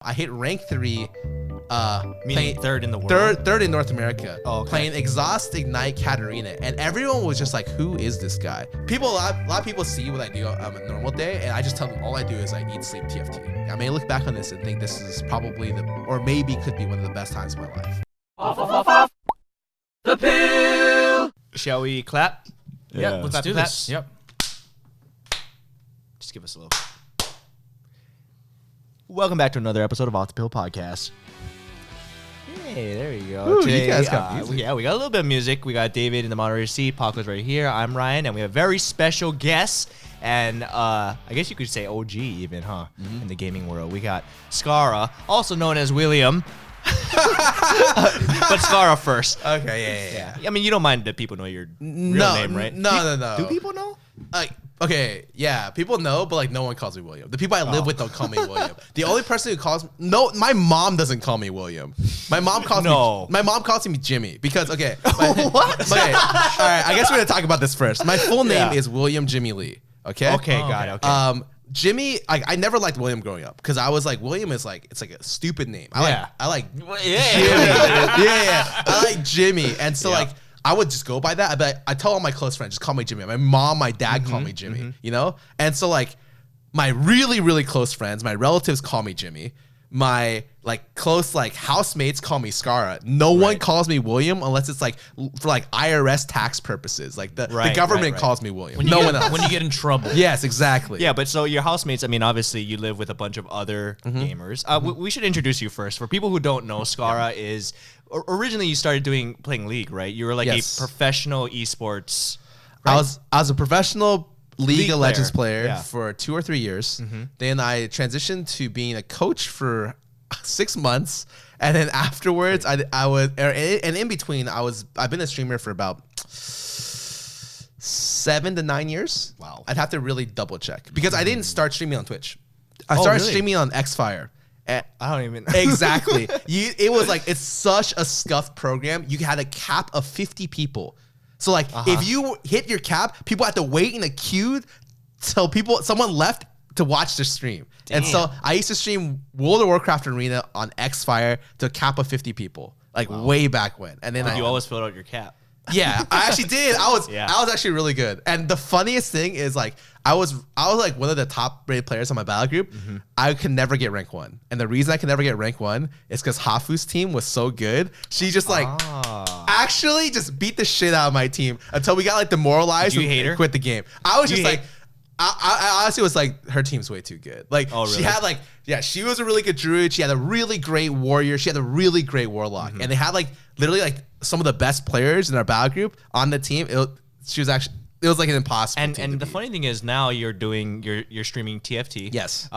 I hit rank 3. Meaning third in the world? Third in North America. Oh, okay. Playing Exhaust, Ignite, Katarina. And everyone was just like, who is this guy? A lot of people see what I do on a normal day, and I just tell them all I do is I eat, sleep, TFT. I may look back on this and think this is probably or maybe could be one of the best times of my life. Off. The pill! Shall we clap? Yeah, let's do this. Yep. Just give us a little. Welcome back to another episode of Off the Pill Podcast. Hey, there you go. Ooh, Today, you guys got music. we got a little bit of music. We got David in the moderator seat. Paco's right here. I'm Ryan, and we have a very special guest. And I guess you could say OG even, huh? In the gaming world. We got Scarra, also known as William. But Scarra first. Okay, yeah. I mean, you don't mind that people know your real name, right? No. Do people know? Okay, yeah, people know, but like no one calls me William. The people I live with don't call me William. The only person who calls my mom doesn't call me William. My mom calls me Jimmy because What? Okay, all right. I guess we're gonna talk about this first. My full name is William Jimmy Lee. Okay. Okay, got it. Okay. Jimmy, I never liked William growing up because I was like, William is like, it's like a stupid name. I like Jimmy. I like Jimmy, and so like. I would just go by that. I tell all my close friends, just call me Jimmy. My mom, my dad call me Jimmy, you know? And so like my really, really close friends, my relatives call me Jimmy. My like close like housemates call me Scarra. No one calls me William unless it's like for like IRS tax purposes. Like the government calls me William. No one else. When you get in trouble. Yes, exactly. Yeah, but so your housemates, I mean, obviously you live with a bunch of other gamers. We should introduce you first. For people who don't know, Scarra is... Originally, you started playing League, right? You were like a professional esports. Right? I was a professional League of Legends player for 2 or 3 years. Then I transitioned to being a coach for 6 months, and then afterwards, I was, and in between, I've been a streamer for about 7 to 9 years. Wow. I'd have to really double check because I didn't start streaming on Twitch. I started streaming on Xfire. I don't even exactly. It was like it's such a scuffed program. You had a cap of 50 people. So like if you hit your cap, people have to wait in a queue till someone left to watch the stream. Damn. And so I used to stream World of Warcraft Arena on Xfire to a cap of 50 people, like way back when. And then you always filled out your cap. Yeah, I actually did. I was actually really good. And the funniest thing is like I was like one of the top rated players on my battle group. I could never get rank 1. And the reason I could never get rank 1 is because Hafu's team was so good. She just like actually just beat the shit out of my team until we got like demoralized and quit the game. I was just like I honestly was like, her team's way too good. Like, she had like, she was a really good druid. She had a really great warrior. She had a really great warlock. And they had like, literally like some of the best players in our battle group on the team. It was like an impossible team. And the funny thing is now you're streaming TFT. Yes.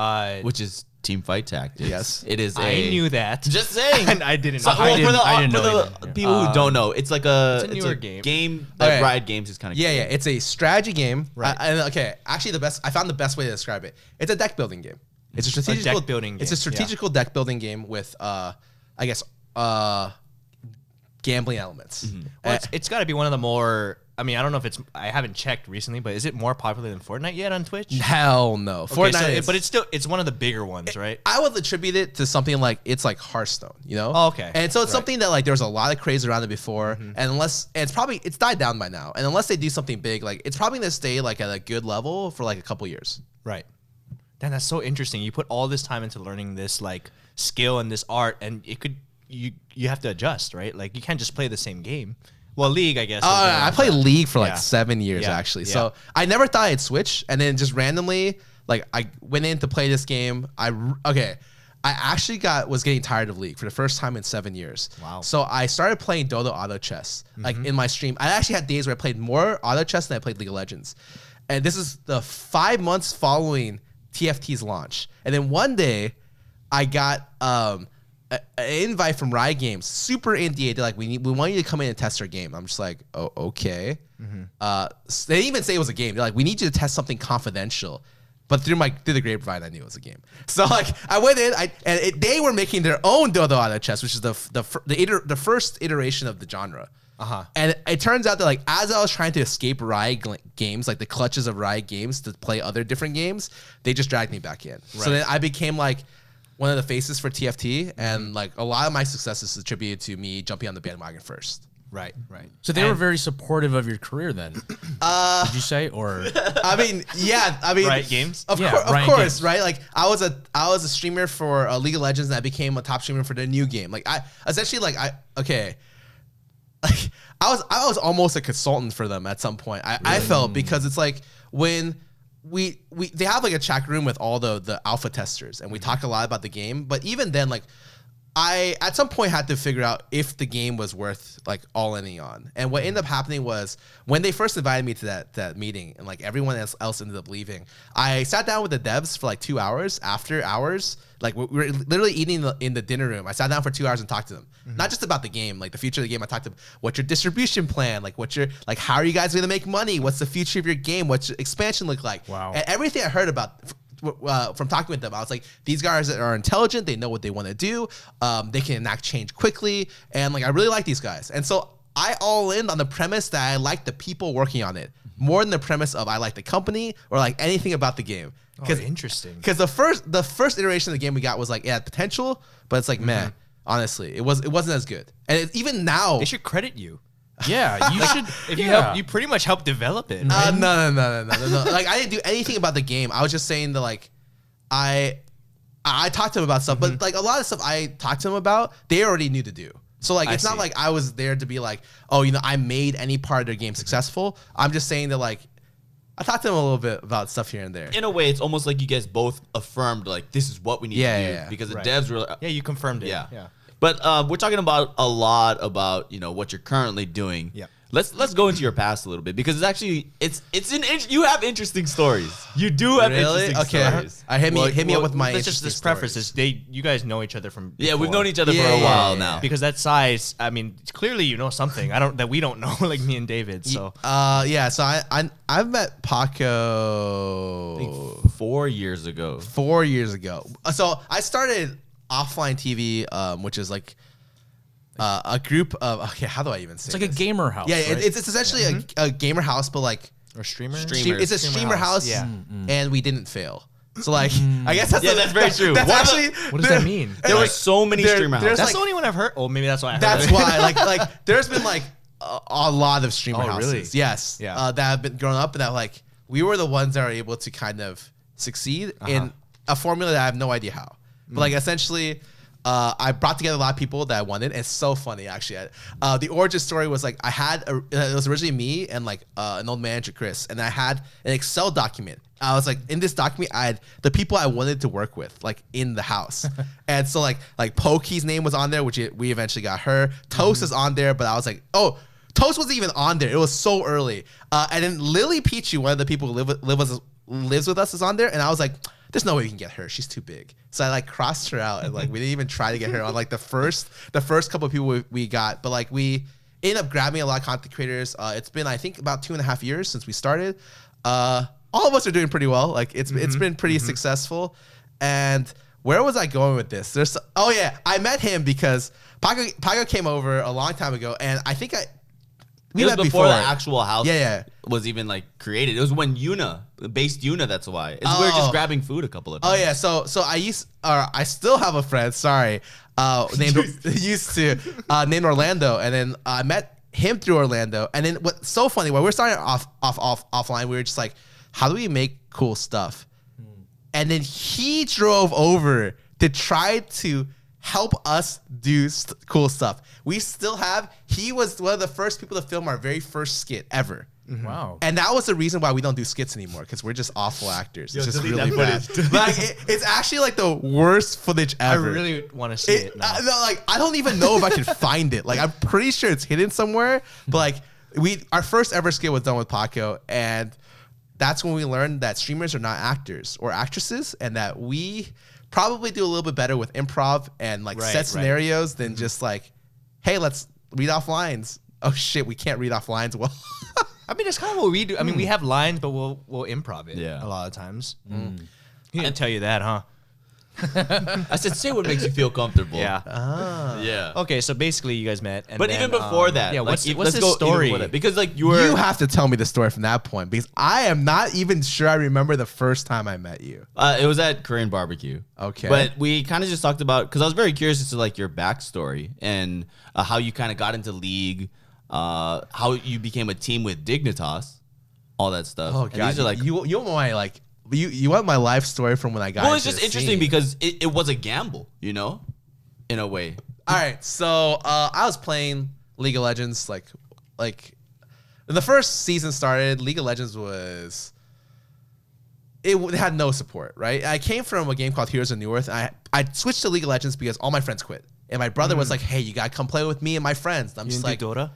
Which is Teamfight Tactics. Yes. It is I knew that. Just saying. And I didn't know. I didn't know For the people who don't know, it's like it's a newer game that Riot Games is kind of Yeah, it's a strategy game. Right. Actually I found the best way to describe it. It's a deck building game. It's a strategical deck building game. It's a strategical deck building game with gambling elements. Well, it's got to be one of the more... I mean, I don't know if I haven't checked recently, but is it more popular than Fortnite yet on Twitch? Hell no. Okay, Fortnite but it's one of the bigger ones, right? I would attribute it to something like it's like Hearthstone, you know? Oh, okay. And so it's something that like there was a lot of craze around it before, and it's died down by now. And unless they do something big, like it's probably gonna stay like at a good level for like a couple years. Right. Then that's so interesting. You put all this time into learning this like skill and this art, and you have to adjust, right? Like you can't just play the same game. Well, League, I guess. I played League for like 7 years, actually. Yeah. So I never thought I'd switch. And then just randomly, like I went in to play this game. I actually was getting tired of League for the first time in 7 years. Wow. So I started playing Dota Auto Chess, like in my stream. I actually had days where I played more Auto Chess than I played League of Legends. And this is the 5 months following TFT's launch. And then one day I got an invite from Riot Games, super NDA. They're like, we want you to come in and test our game. I'm just like, oh, okay. They didn't even say it was a game. They're like, we need you to test something confidential. But through the grapevine, I knew it was a game. So like, I went in, they were making their own Dota Auto Chess, which is the first iteration of the genre. And it turns out that like as I was trying to escape Riot Games, like the clutches of Riot Games to play other different games, they just dragged me back in. So then I became like one of the faces for TFT, and like a lot of my success is attributed to me jumping on the bandwagon first. Right. So they were very supportive of your career then. Did you say or? I mean, yeah. I mean, Riot Games. Of course, right? Like I was a streamer for League of Legends, and I became a top streamer for the new game. Like I essentially like I was almost a consultant for them at some point. I felt, because it's like when they have like a chat room with all the alpha testers, and we talk a lot about the game. But even then, like I at some point had to figure out if the game was worth like all in on. And what ended up happening was when they first invited me to that meeting, and like everyone else ended up leaving, I sat down with the devs for like 2 hours after hours. Like we were literally eating in the dinner room. I sat down for 2 hours and talked to them, not just about the game, like the future of the game. I talked to them, what's your distribution plan? Like how are you guys going to make money? What's the future of your game? What's your expansion look like? Wow. And everything I heard about from talking with them, I was like, these guys are intelligent. They know what they want to do. They can enact change quickly. And like, I really like these guys. And so I all in on the premise that I like the people working on it more than the premise of I like the company or like anything about the game. Oh, interesting. Because the first iteration of the game we got was like, yeah, potential, but it's like, man, honestly, it wasn't as good. And even now, They should credit you. Yeah, you should. If you help, you pretty much helped develop it. Right? No. Like I didn't do anything about the game. I was just saying that like I talked to them about stuff, but like a lot of stuff I talked to them about, they already knew to do. So like it's not like I was there to be like, oh, I made any part of their game successful. I'm just saying that like I talked to them a little bit about stuff here and there. In a way, it's almost like you guys both affirmed like this is what we need to do because the devs were yeah, you confirmed it. Yeah. But we're talking about a lot about what you're currently doing. Yeah. Let's go into your past a little bit because it's actually you have interesting stories. You do have interesting stories. Hit me up with my. Let's just preface this. You guys know each other from before. Yeah, we've known each other for a while now. Because that size, I mean, clearly you know something that we don't know, like me and David. So So I've met Paco I think 4 years ago. 4 years ago. So I started Offline TV, which is like a group of how do I even say it's like a gamer house. Yeah, right? it's essentially a gamer house, but like or streamer. It's a streamer house, yeah. And we didn't fail. So like I guess that's that's very true. That's what does that mean? There were so many streamer houses. That's the only one I've heard. Oh, maybe that's why I heard. That's why like there's been like a lot of streamer houses. Really? Yes. Yeah. That have been growing up, and that like we were the ones that are able to kind of succeed in a formula that I have no idea how. But like essentially. I brought together a lot of people that I wanted. It's so funny, actually. The origin story was like it was originally me and like an old manager, Chris, and I had an Excel document. I was like, in this document, I had the people I wanted to work with, like in the house. And so like Pokey's name was on there, which we eventually got her. Toast is on there, but I was like, oh, Toast wasn't even on there. It was so early. And then Lily Pichu, one of the people who lives with us, is on there, and I was like, there's no way we can get her. She's too big. So I like crossed her out, and like we didn't even try to get her on like the first couple of people we got. But like we ended up grabbing a lot of content creators. It's been I think about 2.5 years since we started. All of us are doing pretty well. Like it's been pretty successful. And where was I going with this? I met him because Paco came over a long time ago, and I think it was before the actual house yeah. was even like created. It was when based Yuna, that's why. We were just grabbing food a couple of times. Oh yeah, so I still have a friend, named named Orlando, and then I met him through Orlando. And then what's so funny, when we're starting offline, we were just like, how do we make cool stuff? And then he drove over to try to help us do cool stuff. He was one of the first people to film our very first skit ever. Wow. And that was the reason why we don't do skits anymore, because we're just awful actors. It's just really bad. Like it's actually like the worst footage ever. I really want to see it now. I don't even know if I can find it. Like I'm pretty sure it's hidden somewhere. But like our first ever skit was done with Paco, and that's when we learned that streamers are not actors or actresses, and that we probably do a little bit better with improv and like set scenarios than just like, hey, let's read off lines. Oh shit, we can't read off lines well. I mean, it's kind of what we do. I mean, we have lines, but we'll improv it a lot of times. He didn't tell you that, huh? I said, say what makes you feel comfortable. Yeah. Yeah. Okay, so basically you guys met. And But then, even before that, yeah. like, What's let's the go even story? before that. Because like you were, You have to tell me the story from that point because I am not even sure I remember the first time I met you. it was at Korean barbecue. Okay. But we kind of just talked about, because I was very curious as to like your backstory and how you kind of got into League, how you became a team with Dignitas, all that stuff. Oh And god, these are like, you want my like you want my life story from when I got. well, it's into just the interesting scene. because it was a gamble, you know, in a way. All right, so I was playing League of Legends like when the first season started. League of Legends was it had no support, right? I came from a game called Heroes of New Earth. And I switched to League of Legends because all my friends quit, and my brother was like, "Hey, you gotta come play with me and my friends." And I'm You just didn't like, do Dota?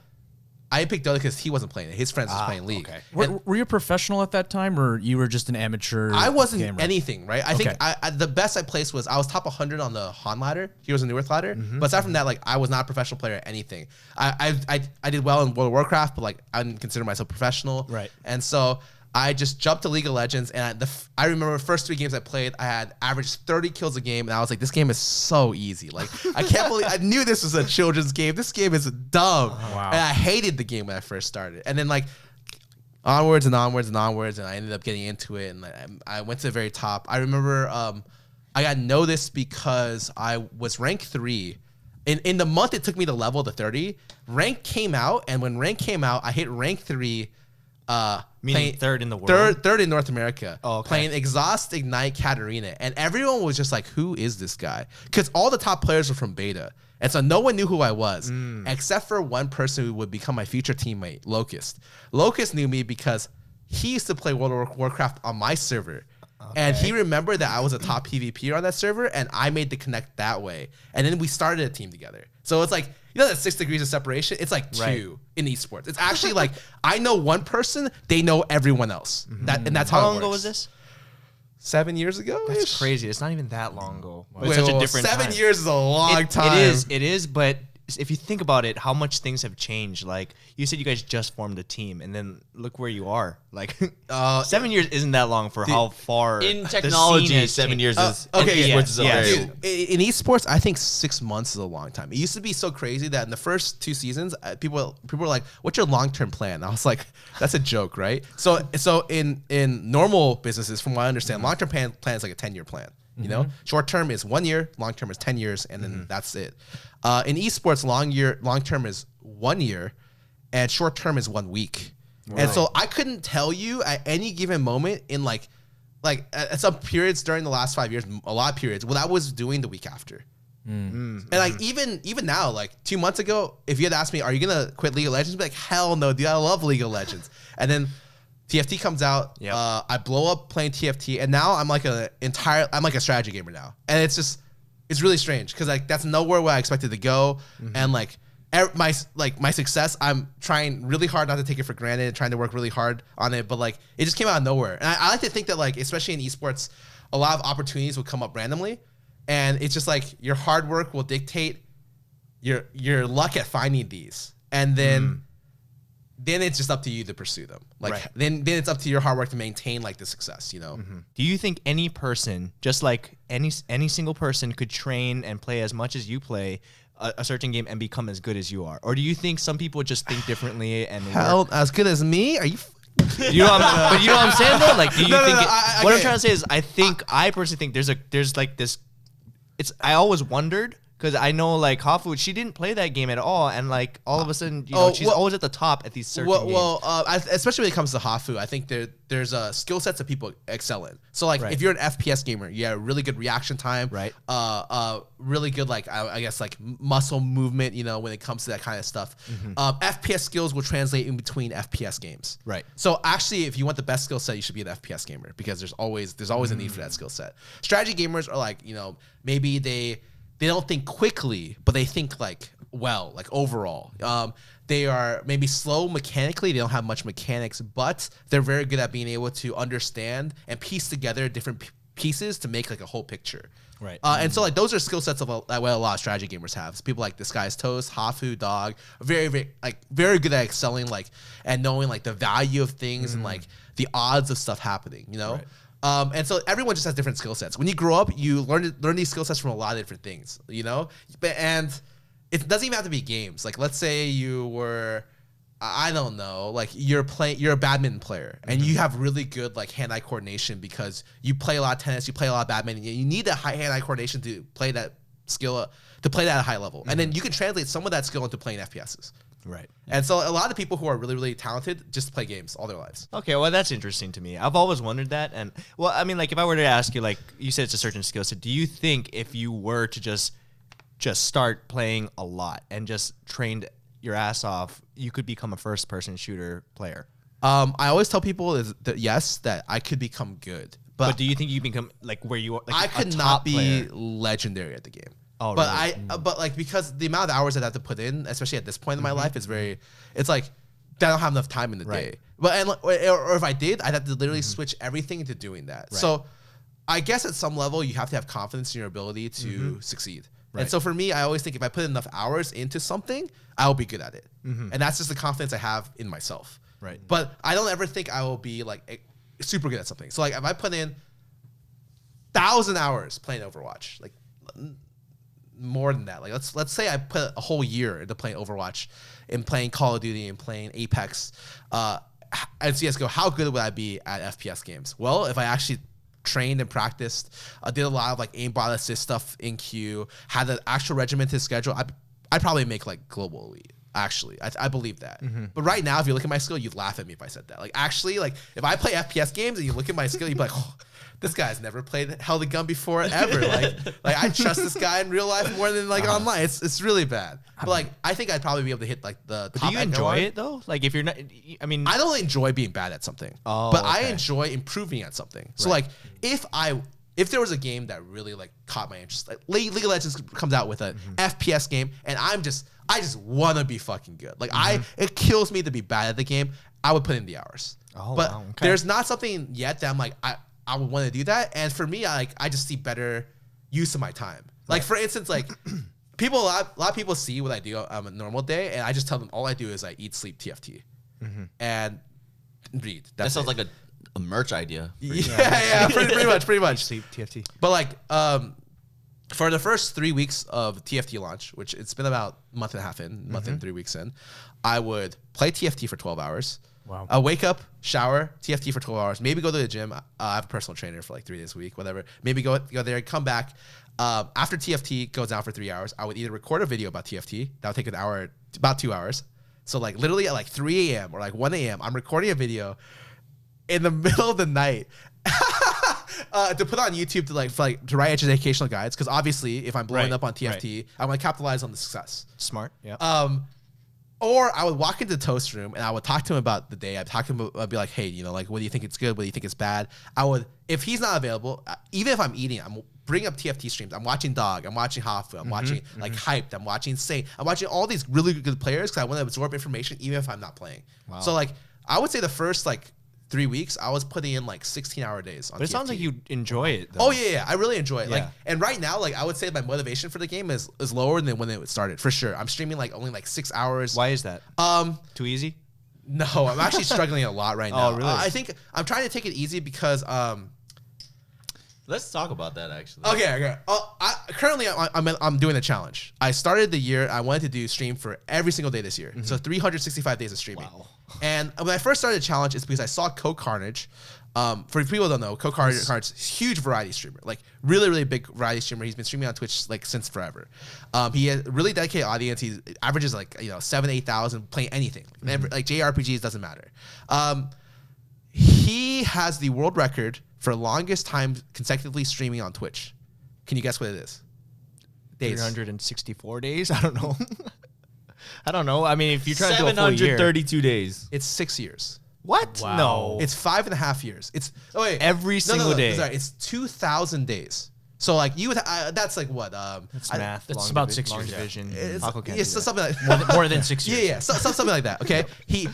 I picked Dota because he wasn't playing it. His friends was playing League. okay. Were you a professional at that time, or you were just an amateur? I wasn't gamer? anything, right? I think Okay. the best I placed was I was top 100 on the Han ladder, Heroes of New Earth ladder. But aside from that, like I was not a professional player at anything. I did well in World of Warcraft, but like I didn't consider myself professional. Right. And so I just jumped to League of Legends, and I remember the first 3 games I played, I had averaged 30 kills a game, and I was like, this game is so easy. Like I can't believe I knew this was a children's game. This game is dumb. Wow. And I hated the game when I first started. And then like onwards and onwards and onwards, and I ended up getting into it, and I went to the very top. I remember I got noticed because I was rank 3. In the month it took me to level to 30. Rank came out, and when rank came out, I hit rank 3. Meaning third in the world? Third in North America. Oh, okay. Playing Exhaust, Ignite, Katarina. And everyone was just like, who is this guy? Because all the top players were from beta. And so no one knew who I was, except for one person who would become my future teammate, Locust. Locust knew me because he used to play World of Warcraft on my server. And he remembered that I was a top PvPer on that server, and I made the connect that way. And then we started a team together. So it's like, you know that 6 degrees of separation? It's like 2 in esports. It's actually like, I know one person, they know everyone else. And that's how How it long works. ago was this? 7 years ago? That's crazy. It's not even that long ago. But Wait, it's such well, a different 7 time. years is a long time. It is, but if you think about it, how much things have changed. Like you said, you guys just formed a team, and then look where you are. Like 7 years isn't that long for how far In the scene technology, has 7 changed. years is okay, esports is a yeah. very- Dude, in esports, I think 6 months is a long time. It used to be so crazy that in the first 2 seasons, people were like, "What's your long-term plan?" I was like, "That's a joke, right?" So in normal businesses, from what I understand, long-term plan is like a 10-year plan. You know, short-term is 1 year, long-term is 10 years, and then that's it. In esports, long-term is 1 year, and short-term is 1 week. And so I couldn't tell you at any given moment in like at some periods during the last 5 years, a lot of periods, what I was doing the week after. And like even now, like 2 months ago, if you had asked me, "Are you gonna quit League of Legends?" I'd be like, "Hell no, dude! I love League of Legends." And then TFT comes out. Yep. I blow up playing TFT, and now I'm like a strategy gamer now, and it's really strange because like that's nowhere where I expected to go, and like my success, I'm trying really hard not to take it for granted, trying to work really hard on it, but like it just came out of nowhere. And I like to think that like especially in esports, a lot of opportunities will come up randomly, and it's just like your hard work will dictate your luck at finding these, and then it's just up to you to pursue them. Like then it's up to your hard work to maintain like the success, you know. Do you think any person, just like any single person, could train and play as much as you play a certain game and become as good as you are? Or do you think some people just think differently and Hell, as good as me? Are you? you know but you know what I'm saying though? Like, do you No, think what I'm okay. trying to say is I personally think there's like this. I always wondered. Because I know, like, Hafu, she didn't play that game at all, and, like, all of a sudden, you know, she's always at the top at these certain games. Especially when it comes to Hafu, I think there's skill sets that people excel in. So, like, if you're an FPS gamer, you have really good reaction time, Right. Really good, like, I guess, like, muscle movement, you know, when it comes to that kind of stuff. FPS skills will translate in between FPS games. Right. So, actually, if you want the best skill set, you should be an FPS gamer, because there's always a need for that skill set. Strategy gamers are, like, you know, maybe they don't think quickly, but they think like well, like overall. They are maybe slow mechanically. They don't have much mechanics, but they're very good at being able to understand and piece together different pieces to make like a whole picture. Right. And so like those are skill sets that a lot of strategy gamers have. So people like Disguise Toast, Hafu, Dog, very good at excelling like and knowing like the value of things and like the odds of stuff happening. You know. And so everyone just has different skill sets. When you grow up, you learn these skill sets from a lot of different things, you know? And it doesn't even have to be games. Like, let's say you were, I don't know, like you're a badminton player and you have really good like hand-eye coordination because you play a lot of tennis, you play a lot of badminton. You need that high hand-eye coordination to play that skill, to play that at a high level. And then you can translate some of that skill into playing FPSs. Right. And so a lot of people who are really, really talented just play games all their lives. Okay, well, that's interesting to me. I've always wondered that. And, well, I mean, like, if I were to ask you, like, you said it's a certain skill set, do you think if you were to just start playing a lot and just trained your ass off, you could become a first-person shooter player? I always tell people that I could become good. But do you think you become, like, where you are? Like, I could not be legendary at the game. Oh, but really? But like, because the amount of hours that I have to put in, especially at this point in my life, is it's like, I don't have enough time in the day. But or if I did, I'd have to literally switch everything into doing that. Right. So I guess at some level, you have to have confidence in your ability to succeed. Right. And so for me, I always think if I put enough hours into something, I'll be good at it. And that's just the confidence I have in myself. Right. But I don't ever think I will be like super good at something. So like if I put in 1,000 hours playing Overwatch, like more than that. Like let's say I put a whole year into playing Overwatch and playing Call of Duty and playing Apex and CSGO. How good would I be at FPS games? Well, if I actually trained and practiced, did a lot of like aimbot assist stuff in queue, had an actual regimented schedule, I'd probably make like global elite. Actually, I believe that. But right now, if you look at my skill, you'd laugh at me if I said that. Like actually, like if I play FPS games and you look at my skill, you'd be like, oh, this guy's never held a gun before ever. like I trust this guy in real life more than like online. It's really bad. But like I think I'd probably be able to hit like the top. Do you enjoy it though? Like if you're not, I mean, I don't enjoy being bad at something. But I enjoy improving at something. So like if there was a game that really like caught my interest, like League of Legends comes out with an FPS game, and I just want to be fucking good. Like it kills me to be bad at the game. I would put in the hours. But there's not something yet that I'm like I would want to do that. And for me, I just see better use of my time. Like for instance, like a lot of people see what I do on a normal day, and I just tell them all I do is I eat, sleep, TFT, and read. That sounds like a merch idea. Yeah, pretty much. Sleep, TFT. But like for the first 3 weeks of TFT launch, which it's been about a month and a half in, month and 3 weeks in, I would play TFT for 12 hours. Wow. I wake up, shower, TFT for 12 hours, maybe go to the gym. I have a personal trainer for like 3 days a week, whatever. Maybe go there, come back. After TFT goes down for 3 hours, I would either record a video about TFT. That would take an hour, about 2 hours. So like literally at like 3 a.m. or like 1 a.m., I'm recording a video in the middle of the night to put on YouTube to write educational guides. Because obviously, if I'm blowing up on TFT, I want to capitalize on the success. Smart. Yeah. Or I would walk into the toast room and I would talk to him about the day. I'd be like, hey, like, what do you think it's good? What do you think it's bad? If he's not available, even if I'm eating, I'm bringing up TFT streams. I'm watching Dog. I'm watching Hafu. I'm watching like Hyped. I'm watching Saint. I'm watching all these really good players because I want to absorb information even if I'm not playing. Wow. So like, I would say the first like 3 weeks, I was putting in like 16-hour days on But it TFT. sounds like you enjoy it, though. Oh, yeah. I really enjoy it. Like, and right now, like, I would say my motivation for the game is lower than when it started, for sure. I'm streaming like only like 6 hours. Why is that? Too easy? No, I'm actually struggling a lot right now. Oh, really? I think I'm trying to take it easy because Let's talk about that actually. Okay. Currently, I'm doing a challenge. I started the year. I wanted to do stream for every single day this year. So 365 days of streaming. Wow. And when I first started the challenge, it's because I saw Coke Carnage. For people who don't know, Coke Carnage is a huge variety streamer, like really, really big variety streamer. He's been streaming on Twitch like since forever. He has a really dedicated audience. He averages like 7,000 to 8,000 playing anything. Like JRPGs doesn't matter. He has the world record for longest time consecutively streaming on Twitch. Can you guess what it is? Days. 364 days? I don't know. I don't know. I mean, if you're trying to do a full year. 732 days. It's 6 years. What? Wow. No. It's 5.5 years. It's every single day. Sorry, it's 2,000 days. So like you would, that's like what? That's math. That's about 6 years. Division. It's something like more than 6 years. Yeah, something like that. Okay, he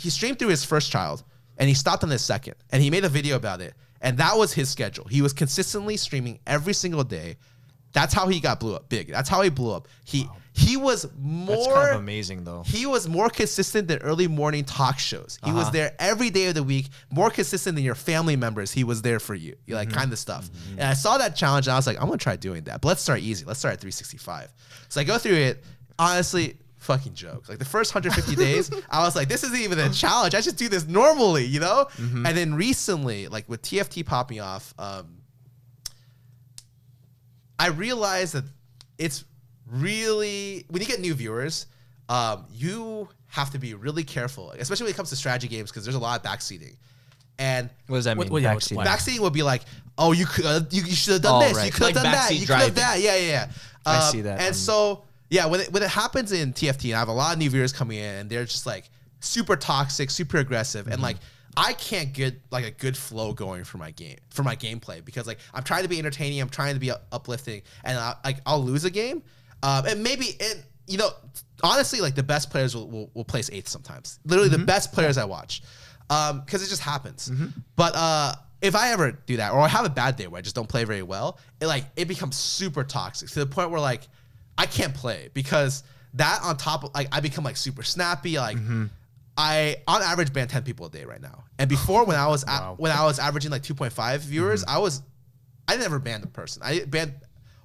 streamed through his first child, and he stopped on his second, and he made a video about it, and that was his schedule. He was consistently streaming every single day. That's how he got blew up big. That's how he blew up. he was That's more kind of amazing, though. he was more consistent than early morning talk shows. He was there every day of the week, more consistent than your family members. He was there for you, like kind of stuff. And I saw that challenge and I was like, I'm gonna try doing that. But let's start easy. Let's start at 365. So I go through it. Honestly, fucking joke. Like the first 150 days, I was like, this isn't even a challenge. I just do this normally, you know? And then recently, like with TFT popping off, I realized that it's really, when you get new viewers, you have to be really careful, especially when it comes to strategy games, because there's a lot of backseating. And What does that mean? Backseating. backseating would be like, oh, you could, you should have done this, right. you could have Like done that, backseat you could have driving. that, yeah. I see that. And so, yeah, when it happens in TFT, and I have a lot of new viewers coming in, and they're just like super toxic, super aggressive, and like I can't get like a good flow going for my gameplay, because like I'm trying to be entertaining, I'm trying to be uplifting, and I'll lose a game, and maybe you know, honestly, like the best players will place 8th sometimes. Literally the best players I watch, because it just happens. But if I ever do that, or I have a bad day where I just don't play very well, it becomes super toxic to the point where like I can't play, because that on top of like I become like super snappy. Like I on average ban 10 people a day right now. And before, when I was when I was averaging like 2.5 viewers, I never banned a person. I banned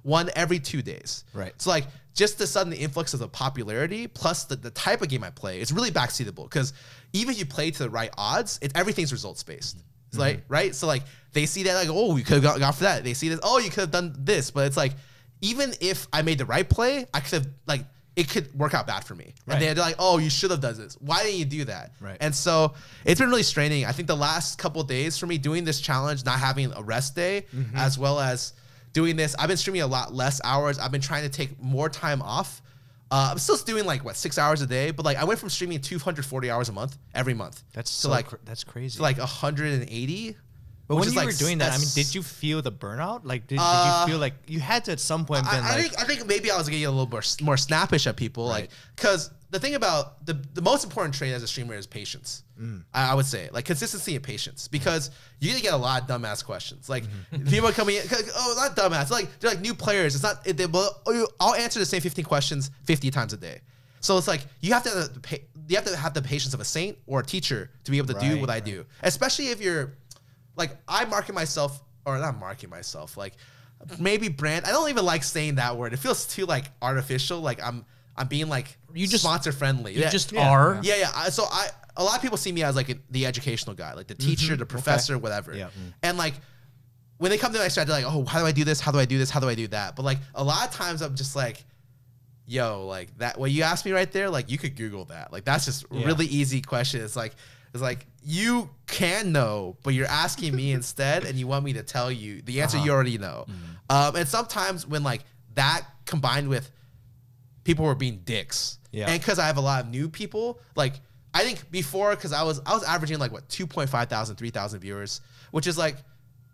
one every 2 days. Right. So like just the sudden influx of the popularity plus the type of game I play, it's really backseatable, because even if you play to the right odds, everything's results based. It's like, right? So like they see that like, oh, you could have gone for that. They see this, oh, you could have done this. But it's like, even if I made the right play, I could have like, it could work out bad for me. Right. And they're like, oh, you should have done this. Why didn't you do that? Right. And so it's been really straining. I think the last couple of days for me doing this challenge, not having a rest day, as well as doing this, I've been streaming a lot less hours. I've been trying to take more time off. I'm still doing like 6 hours a day, but like I went from streaming 240 hours a month every month. That's to so like that's crazy. to like 180. But which when is you like were doing that, I mean, that's- did you feel the burnout? Like, did you feel like you had to at some point been I like, think maybe I was getting a little more snappish at people, like, because the thing about the most important trait as a streamer is patience. I would say like consistency and patience, because you're gonna get a lot of dumbass questions. Like people coming in, oh, not dumbass, like they're like new players. It's not. I'll answer the same 15 questions 50 times a day. So it's like you have to have the patience of a saint or a teacher to be able to do what I do, especially if you're like, I market myself, or not marketing myself, like maybe brand. I don't even like saying that word. It feels too like artificial. Like I'm being like sponsor friendly. You just are. Yeah. So a lot of people see me as like the educational guy, like the teacher, the professor, whatever. Yeah. And like when they come to my strategy, like, oh, how do I do this? How do I do this? How do I do that? But like a lot of times I'm just like, yo, like that. What you asked me right there, like you could Google that. Like that's just a really easy question. It's like you can know, but you're asking me instead, and you want me to tell you the answer you already know. And sometimes when like that combined with people were being dicks, and because I have a lot of new people, like I think before, because I was averaging like 2.5 thousand, 3,000 viewers, which is like,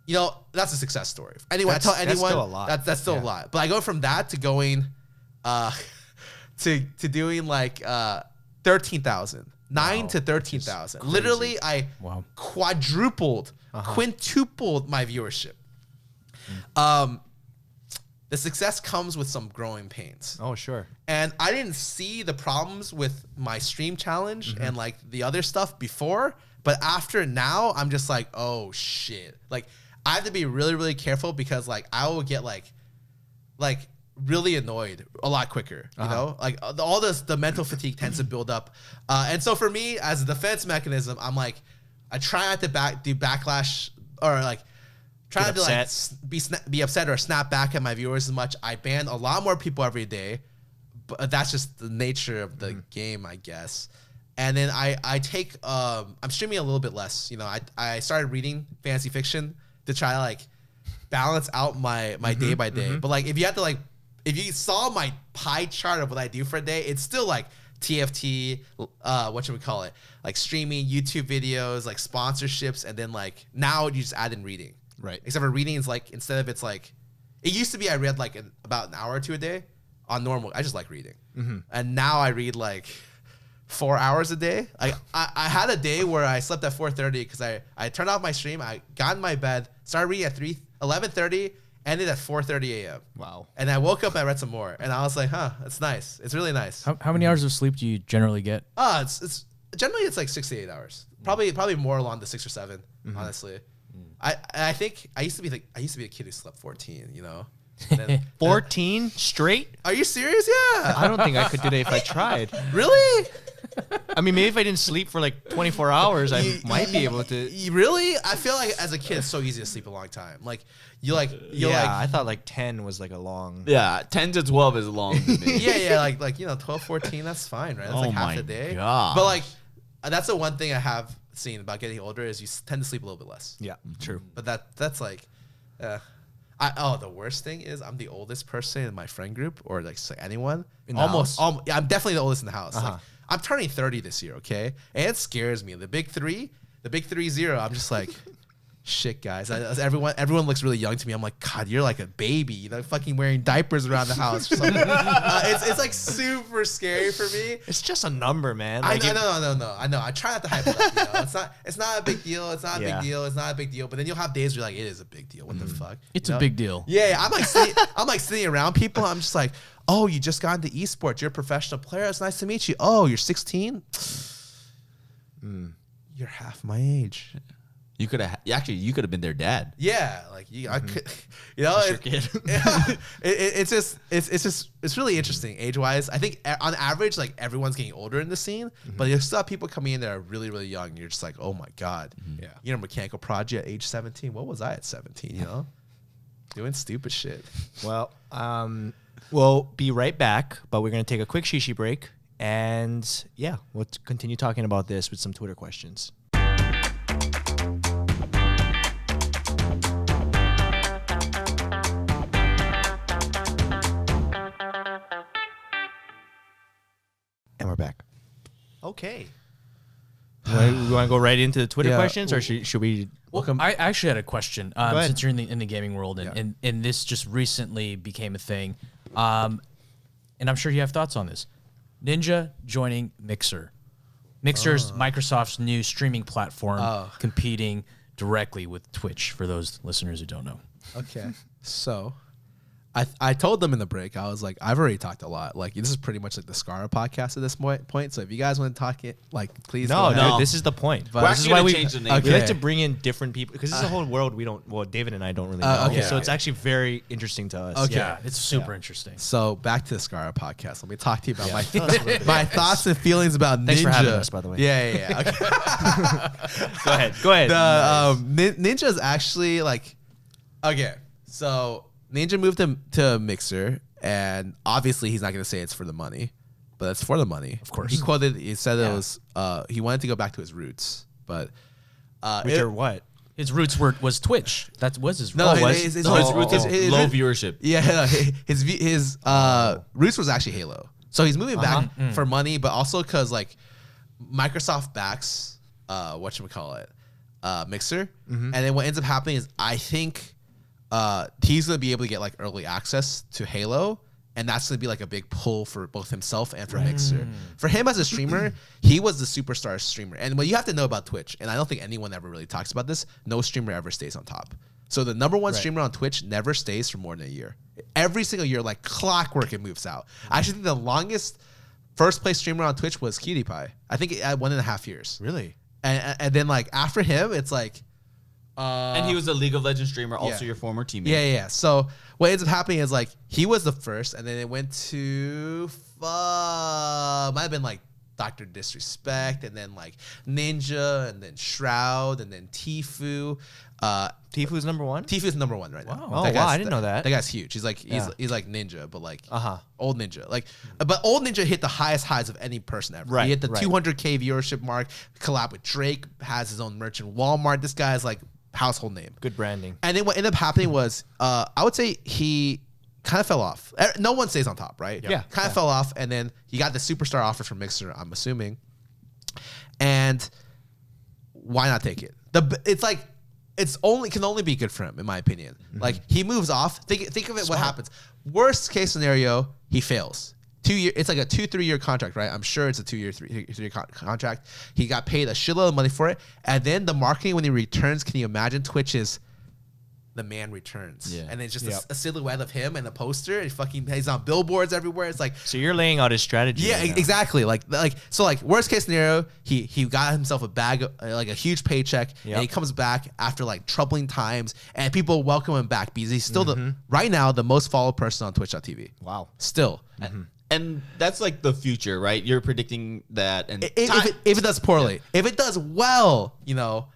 you know, that's a success story. Anyway, I tell anyone that's still a lot. That's still a lot. But I go from that to going to doing like 13,000. 9 to 13,000. Literally, I quadrupled, quintupled my viewership. The success comes with some growing pains. oh, sure. And I didn't see the problems with my stream challenge and like the other stuff before, but after now, I'm just like, oh shit. Like I have to be really, really careful, because like I will get like really annoyed a lot quicker, you know? Like all this, the mental fatigue tends to build up. And so for me, as a defense mechanism, I'm like, I try not to do backlash, or like try not to like be upset or snap back at my viewers as much. I ban a lot more people every day, but that's just the nature of the game, I guess. And then I take, I'm streaming a little bit less. You know, I started reading fantasy fiction to try to like balance out my day by day. But like, if you saw my pie chart of what I do for a day, it's still like TFT, what should we call it? Like streaming, YouTube videos, like sponsorships, and then like now you just add in reading. Right. Except for reading is like, instead of it's like, it used to be I read like about an hour or two a day on normal. I just like reading. And now I read like 4 hours a day. I had a day where I slept at 4:30 because I turned off my stream. I got in my bed, started reading at 11:30, Ended at 4:30 a.m. Wow. And I woke up and I read some more, and I was like, huh, it's nice. It's really nice. How many hours of sleep do you generally get? It's generally it's like 6 to 8 hours. Probably more along the 6 or 7. Honestly, I think I used to be a kid who slept 14. You know, 14 straight? Are you serious? Yeah. I don't think I could do that if I tried. Really? I mean, maybe if I didn't sleep for like 24 hours, I might be able to. Really? I feel like as a kid, it's so easy to sleep a long time. Like I thought like 10 was like a long. Yeah, 10 to 12 is long to me. yeah, like 12, 14, that's fine, right? That's like half the day. gosh. But like, that's the one thing I have seen about getting older is you tend to sleep a little bit less. Yeah, true. But that's like, the worst thing is I'm the oldest person in my friend group or like anyone. Yeah, I'm definitely the oldest in the house. Like, I'm turning 30 this year, okay? And it scares me. The big 3-0, I'm just like, shit, guys. Everyone looks really young to me. I'm like, God, you're like a baby. You know, fucking wearing diapers around the house or something. It's like super scary for me. It's just a number, man. I Like know. I know. I try not to hype it up. You know? It's not a big deal. It's not a big deal. It's not a big deal. But then you'll have days where you're like, it is a big deal. What the fuck? It's You a know? big deal. Yeah, I'm like sitting around people. I'm just like, oh, you just got into esports. You're a professional player. It's nice to meet you. Oh, you're 16. You're half my age. You could have been their dad. Yeah, like I could, you know, it's really interesting age wise. I think on average, like everyone's getting older in the scene, but you still have people coming in that are really, really young. You're just like, oh my God, Yeah. You know, Mechanical Project at age 17. What was I at 17? You know, doing stupid shit. Well, we'll be right back, but we're going to take a quick shishi break. And yeah, we'll continue talking about this with some Twitter questions. And we're back. Okay. We want to go right into the Twitter Yeah. questions, or should we? Well, I actually had a question. ahead. Since you're in the gaming world, and this just recently became a thing, and I'm sure you have thoughts on this. Ninja joining Mixer. Mixer's Microsoft's new streaming platform, competing directly with Twitch. For those listeners who don't know. Okay, so I told them in the break, I was like, I've already talked a lot. Like, this is pretty much like the Scarra podcast at this point. So if you guys want to talk it, like, please. No, go ahead. dude, this is the point. But This is why we change the name. Okay. We like to bring in different people because this is a whole world we don't. Well, David and I don't really know. okay. So it's actually very interesting to us. Okay. Yeah, it's super interesting. So back to the Scarra podcast. Let me talk to you about my thoughts and feelings about Ninja. Thanks for having us, by the way. Yeah. Okay. Go ahead. Ninja is actually like, okay. So Ninja moved him to Mixer, and obviously he's not going to say it's for the money, but it's for the money. Of course. He said it was, he wanted to go back to his roots, but Which are what? His roots was Twitch. That was his. No, roots. his So his roots roots is low viewership. Yeah, his roots was actually Halo. So he's moving back for money, but also because like Microsoft backs whatchamacallit, Mixer, and then what ends up happening is I think he's gonna be able to get like early access to Halo, and that's gonna be like a big pull for both himself and for Mixer. For him as a streamer, he was the superstar streamer. And what you have to know about Twitch, and I don't think anyone ever really talks about this, no streamer ever stays on top. So the number one streamer on Twitch never stays for more than a year. Every single year, like clockwork, it moves out. I actually think the longest first place streamer on Twitch was PewDiePie. I think at 1.5 years. Really? And then like after him, it's like And he was a League of Legends streamer, also yeah. your former teammate. Yeah. So what ends up happening is like he was the first, and then it went to might have been like Dr. Disrespect, and then like Ninja, and then Shroud, and then Tfue. Tfue's number one? Tfue's number one right now. Oh, That wow, guy's- I didn't know that. That guy's huge. He's like Yeah. he's like Ninja, but like Uh-huh. old Ninja. Like, but old Ninja hit the highest highs of any person ever. Right, He hit the right. 200K viewership mark. Collab with Drake, has his own merch in Walmart. This guy's like household name. Good branding. And then what ended up happening was, I would say he kind of fell off. No one stays on top, right? Yeah. Kind of fell off, and then he got the superstar offer from Mixer, I'm assuming. And why not take it? It's like can only be good for him, in my opinion. Like he moves off. Think of it. What happens? Worst case scenario, he fails. 2 year. It's like a 2-3 year contract, right? I'm sure it's a 2 year, 3 year contract. He got paid a shitload of money for it, and then the marketing when he returns. Can you imagine? Twitch is The Man Returns. Yeah. And it's just a silhouette of him and a poster. And he's on billboards everywhere. It's like, So you're laying out his strategy. yeah, right now. exactly. Like worst case scenario, he got himself a bag, like a huge paycheck, and he comes back after like troubling times, and people welcome him back because he's still right now the most followed person on Twitch.tv. Wow. Still. And that's like the future, right? You're predicting that. And If it does poorly, if it does well, you know,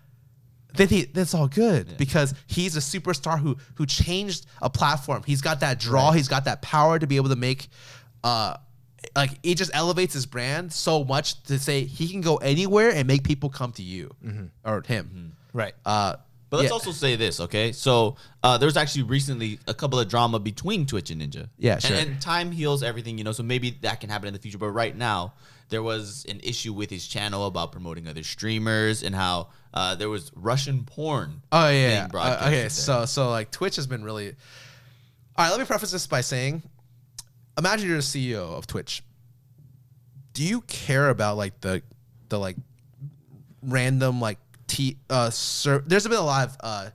then that's all good because he's a superstar who changed a platform. He's got that draw. He's got that power to be able to make, like it just elevates his brand so much to say he can go anywhere and make people come to you or him. Right. But let's also say this, okay? So there's actually recently a couple of drama between Twitch and Ninja. Yeah, sure. And time heals everything, you know, so maybe that can happen in the future. But right now, there was an issue with his channel about promoting other streamers and how there was Russian porn. Oh yeah. being broadcasted Okay. there. So like Twitch has been really. All right. Let me preface this by saying, imagine you're the CEO of Twitch. Do you care about like the like random like there's been a lot of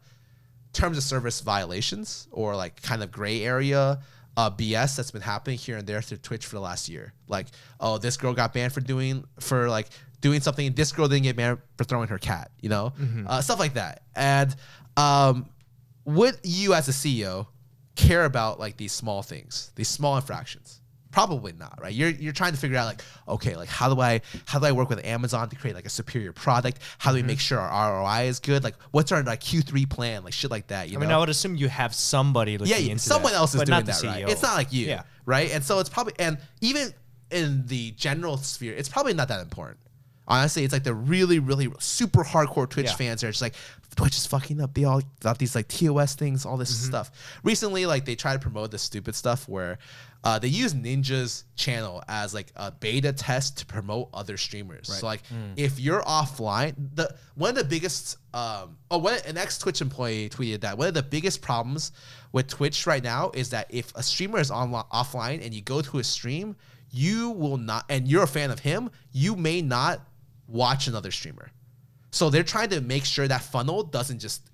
terms of service violations or like kind of gray area BS that's been happening here and there through Twitch for the last year. Like, oh, this girl got banned for doing something, and this girl didn't get banned for throwing her cat, you know, stuff like that. And would you as a CEO care about like these small things, these small infractions? Probably not, right? You're trying to figure out like, okay, like how do I work with Amazon to create like a superior product? How do we make sure our ROI is good? Like what's our like Q3 plan? Like shit like that. You know? I mean, I would assume you have somebody looking into someone that, else is but doing not the that, right? CEO. It's not like you, Yeah. right? And so it's probably, and even in the general sphere, it's probably not that important. Honestly, it's like the really, really super hardcore Twitch fans are just like, Twitch is fucking up. They all got these like TOS things, all this stuff. Recently, like they try to promote this stupid stuff where they use Ninja's channel as like a beta test to promote other streamers. So like if you're offline, one of the biggest an ex-Twitch employee tweeted that one of the biggest problems with Twitch right now is that if a streamer is offline and you go to a stream, you will not, and you're a fan of him, you may not watch another streamer. So they're trying to make sure that funnel doesn't just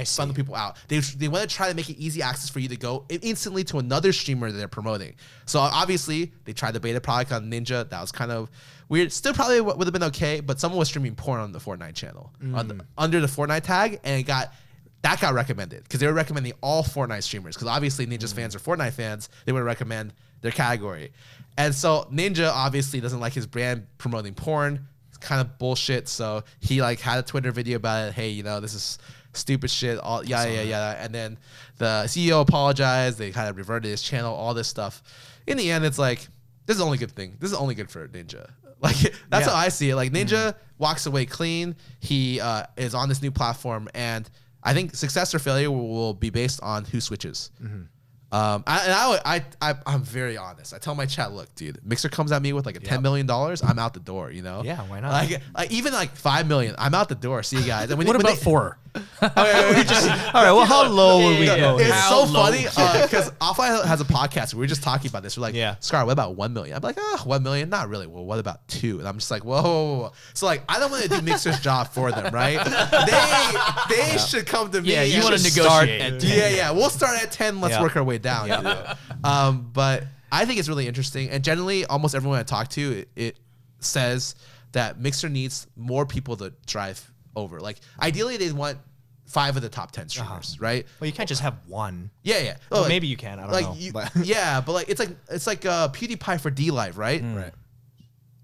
funnel people out. They want to try to make it easy access for you to go instantly to another streamer that they're promoting. So obviously they tried the beta product on Ninja. That was kind of weird. Still probably would have been okay, but someone was streaming porn on the Fortnite channel under the Fortnite tag, and that got recommended because they were recommending all Fortnite streamers because obviously Ninja's fans are Fortnite fans. They would recommend their category. And so Ninja obviously doesn't like his brand promoting porn. It's kind of bullshit. So he like had a Twitter video about it. Hey, you know, this is stupid shit. All yada. And then the CEO apologized. They kind of reverted his channel, all this stuff. In the end, it's like, this is the only good thing. This is only good for Ninja. Like, that's how I see it. Like, Ninja walks away clean. He is on this new platform. And I think success or failure will be based on who switches. I'm very honest. I tell my chat, look, dude, Mixer comes at me with like a $10 million, I'm out the door, you know? Yeah, why not? Like even like 5 million, I'm out the door. See you guys. And What about 4? All right, well, how low would we go? It's so funny because Offline has a podcast. We were just talking about this. We're like, Scar, what about 1 million? I'm like, 1 million? Not really. Well, what about 2? And I'm just like, whoa. So like, I don't want to do Mixer's job for them, right? They should come to me. Yeah, you want to start negotiate. at 10. Yeah. We'll start at 10. Let's work our way down. You know? But I think it's really interesting. And generally, almost everyone I talk to, it says that Mixer needs more people to drive over. Like, ideally, they'd want 5 of the top 10 streamers, right? Well, you can't just have one. Yeah. Well, like, maybe you can. I don't know. But Yeah, but like it's like PewDiePie for D Live, right? Right.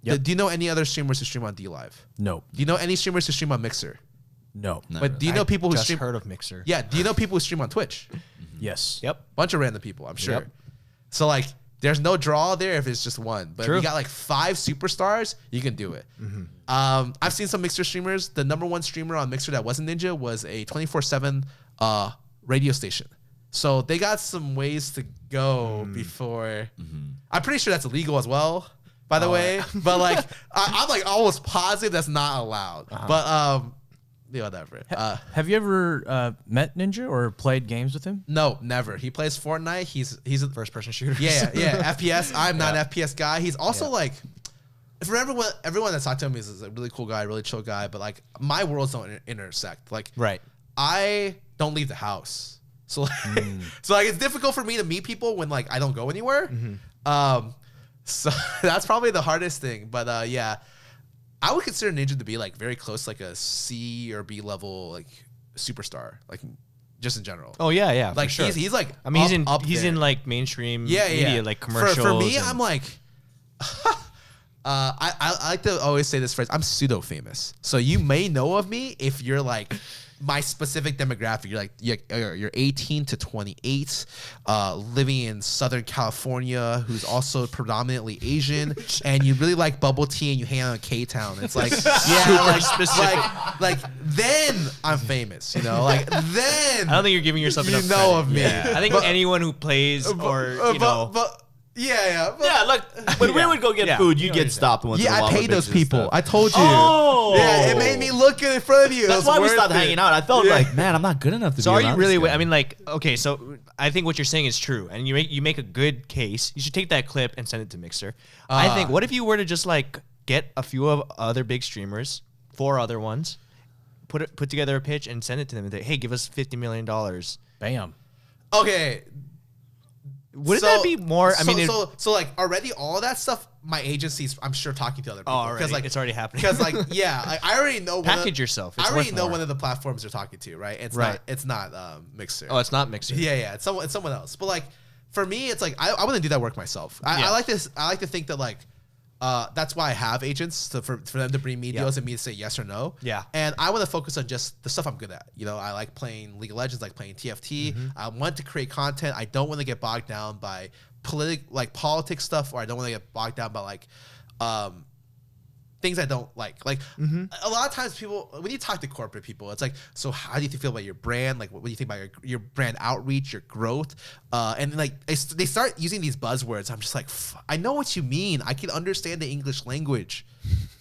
Yep. Do you know any other streamers who stream on D Live? No. Do you know any streamers who stream on Mixer? No. But do you know people who just stream? heard of Mixer. Yeah. Do you know people who stream on Twitch? Yes. Yep. Bunch of random people, I'm sure. Yep. So like, there's no draw there if it's just one. But if True. you got like 5 superstars, you can do it. I've seen some Mixer streamers. The #1 streamer on Mixer that wasn't Ninja was a 24/7 radio station. So they got some ways to go before. I'm pretty sure that's illegal as well, by the way. But like, I'm like almost positive that's not allowed. But yeah, whatever. Have you ever met Ninja or played games with him? No, never. He plays Fortnite. He's a First-person shooter. Yeah. FPS. I'm not an FPS guy. He's also like, for everyone that's talked to him is a really cool guy, really chill guy. But like, my worlds don't intersect. Like, Right. I don't leave the house. So like, so like it's difficult for me to meet people when like I don't go anywhere. So that's probably the hardest thing. But yeah, I would consider Ninja to be like very close, like a C or B level like superstar, like just in general. Oh yeah, like for sure. he's like I mean, he's there. in like mainstream Yeah. media, like commercials. For me, I'm like, I like to always say this phrase. I'm pseudo famous, so you may know of me if you're like my specific demographic. You're like you're 18 to 28, living in Southern California, who's also predominantly Asian, and you really like bubble tea and you hang out in K-Town. It's like like then I'm famous, you know. Like then I don't think you're giving yourself enough know credit. of me. Yeah. I think anyone who plays or you know. Yeah. Yeah, look, when we would go get food, you get stopped once in a while. I paid with those bitches people. and I stuff. told you. Oh. Yeah, it made me look good in front of you. That's why we stopped hanging out. I felt like, man, I'm not good enough to So be are you around really? this guy. I mean, like, okay. So I think what you're saying is true, and you make a good case. You should take that clip and send it to Mixer. I think. What if you were to just like get a few of other big streamers, 4 other ones, put together a pitch and send it to them and say, hey, give us $50 million. Bam. Okay. Wouldn't that be more? I mean, so like already all of that stuff. My agency's, I'm sure, talking to other people already. like It's already happening. Because like yeah, I already know. Package yourself. It's I already worth know more. one of the platforms they're talking to, right? It's Right. not. It's not Mixer. oh, it's not Mixer. Yeah. It's someone else. But like for me, it's like I want to do that work myself. I like this. I like to think that like. That's why I have agents for them to bring me deals and me to say yes or no. Yeah. And I want to focus on just the stuff I'm good at. You know, I like playing League of Legends, like playing TFT. I want to create content. I don't want to get bogged down by politics stuff, or I don't want to get bogged down by like things I don't like. Like a lot of times people, when you talk to corporate people, it's like, so how do you feel about your brand? Like, what do you think about your brand outreach, your growth? And like they start using these buzzwords. I'm just like, I know what you mean. I can understand the English language,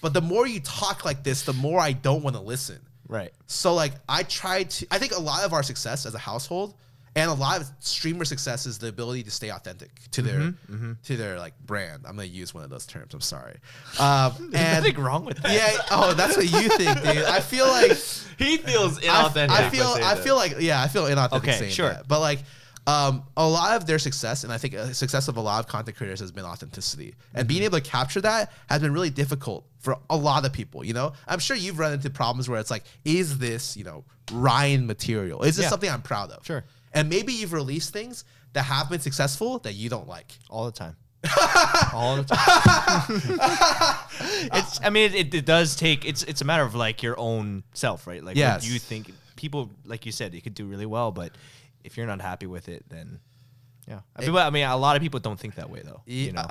but the more you talk like this, the more I don't want to listen. Right. So like I think a lot of our success as a household and a lot of streamer success is the ability to stay authentic to their like brand. I'm gonna use one of those terms. I'm sorry. There's nothing wrong with that. Yeah. Oh, that's what you think, dude. I feel like he feels inauthentic. I feel like I feel inauthentic Okay, saying sure. that. But like a lot of their success, and I think a success of a lot of content creators has been authenticity. And being able to capture that has been really difficult for a lot of people, you know? I'm sure you've run into problems where it's like, is this, you know, Ryan material? Is this something I'm proud of? Sure. And maybe you've released things that have been successful that you don't like. All the time. All the time. It's. I mean, it does take. It's a matter of like your own self, right? Like, what do you think? People, like you said, you could do really well, but if you're not happy with it, then yeah. I mean, a lot of people don't think that way, though. You know.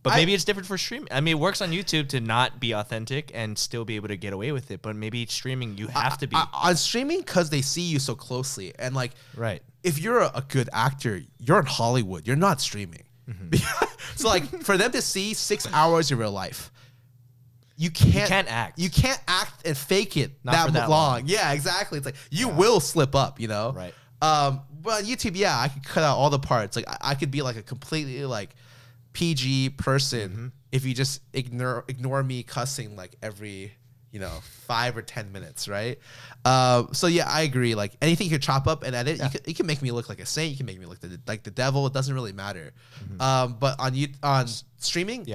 But maybe it's different for streaming. I mean, it works on YouTube to not be authentic and still be able to get away with it. But maybe streaming, you have to be. On streaming, because they see you so closely. And like, right. If you're a good actor, you're in Hollywood. You're not streaming. So like, for them to see 6 hours of your life, you can't act. You can't act and fake it Not for that long. Yeah, exactly. It's like, you will slip up, you know? Right. But on YouTube, yeah, I could cut out all the parts. Like, I could be like a completely like PG person if you just ignore me cussing like every 5 or 10 minutes, right? So yeah, I agree. Like anything you can chop up and edit, you can make me look like a saint. You can make me look like the devil. It doesn't really matter. But on streaming,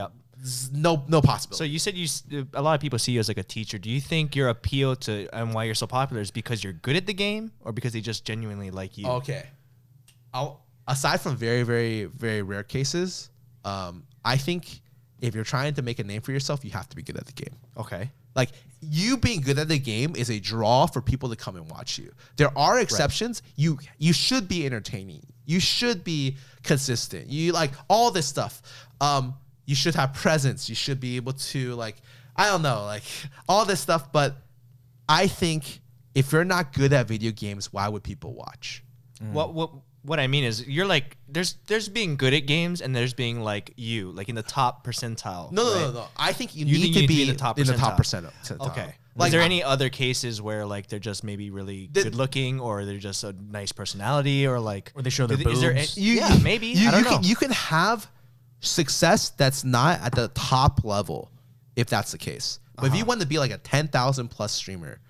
no possibility. So you said a lot of people see you as like a teacher. Do you think your appeal to and why you're so popular is because you're good at the game or because they just genuinely like you? Okay. Aside from very, very, very rare cases, I think if you're trying to make a name for yourself, you have to be good at the game. Okay. Like, you being good at the game is a draw for people to come and watch you. There are exceptions. Right. You should be entertaining. You should be consistent. You like all this stuff. You should have presence. You should be able to like, I don't know, like all this stuff. But I think if you're not good at video games, why would people watch? What I mean is you're like there's being good at games and there's being like you like in the top percentile. No. I think you think need to be in the top percentile. Okay. Like, is there any other cases where like they're just maybe really good looking or they're just a nice personality or like Or they show their is there boobs. maybe I don't know. You can have success that's not at the top level if that's the case. But if you want to be like a 10,000 plus streamer,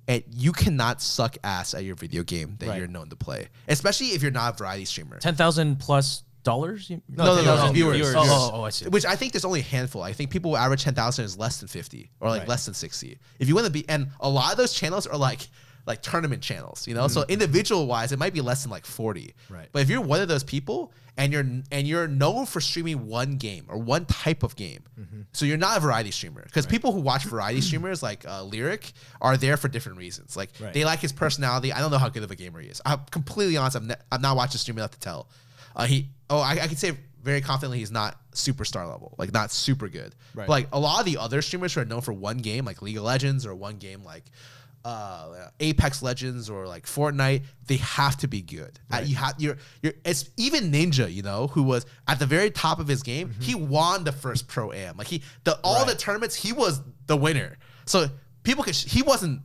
and you cannot suck ass at your video game that Right. you're known to play, especially if you're not a variety streamer. $10,000+ dollars? No, viewers. Oh, I see. Which I think there's only a handful. I think people who average 10,000 is less than 50 or like less than 60. If you want to be, and a lot of those channels are like tournament channels, you know. So individual wise, it might be less than like 40. Right. But if you're one of those people and you're known for streaming one game or one type of game, so you're not a variety streamer. Because people who watch variety streamers like Lyric are there for different reasons. Like they like his personality. I don't know how good of a gamer he is. I'm completely honest. I've not watched a streamer enough to tell. I can say very confidently he's not superstar level, like not super good. Right. But like a lot of the other streamers who are known for one game, like League of Legends, or one game like Apex Legends or like Fortnite, they have to be good. It's even Ninja, you know, who was at the very top of his game. He won the first Pro Am. Like all the tournaments, he was the winner. So he wasn't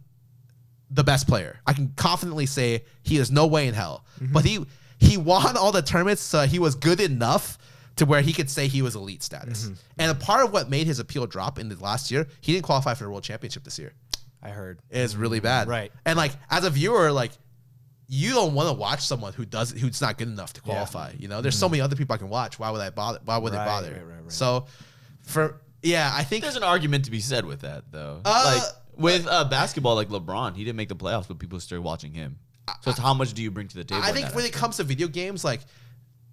the best player. I can confidently say he is no way in hell. But he won all the tournaments, so he was good enough to where he could say he was elite status. And a part of what made his appeal drop in the last year, he didn't qualify for the World Championship this year. I heard. It's really bad. Right. And like as a viewer, like you don't want to watch someone who's not good enough to qualify. You know, there's so many other people I can watch. Why would I bother? Why would they bother? Right. So I think There's an argument to be said with that, though. Like with basketball, like LeBron, he didn't make the playoffs, but people started watching him. So it's how much do you bring to the table? I think when it comes to video games, like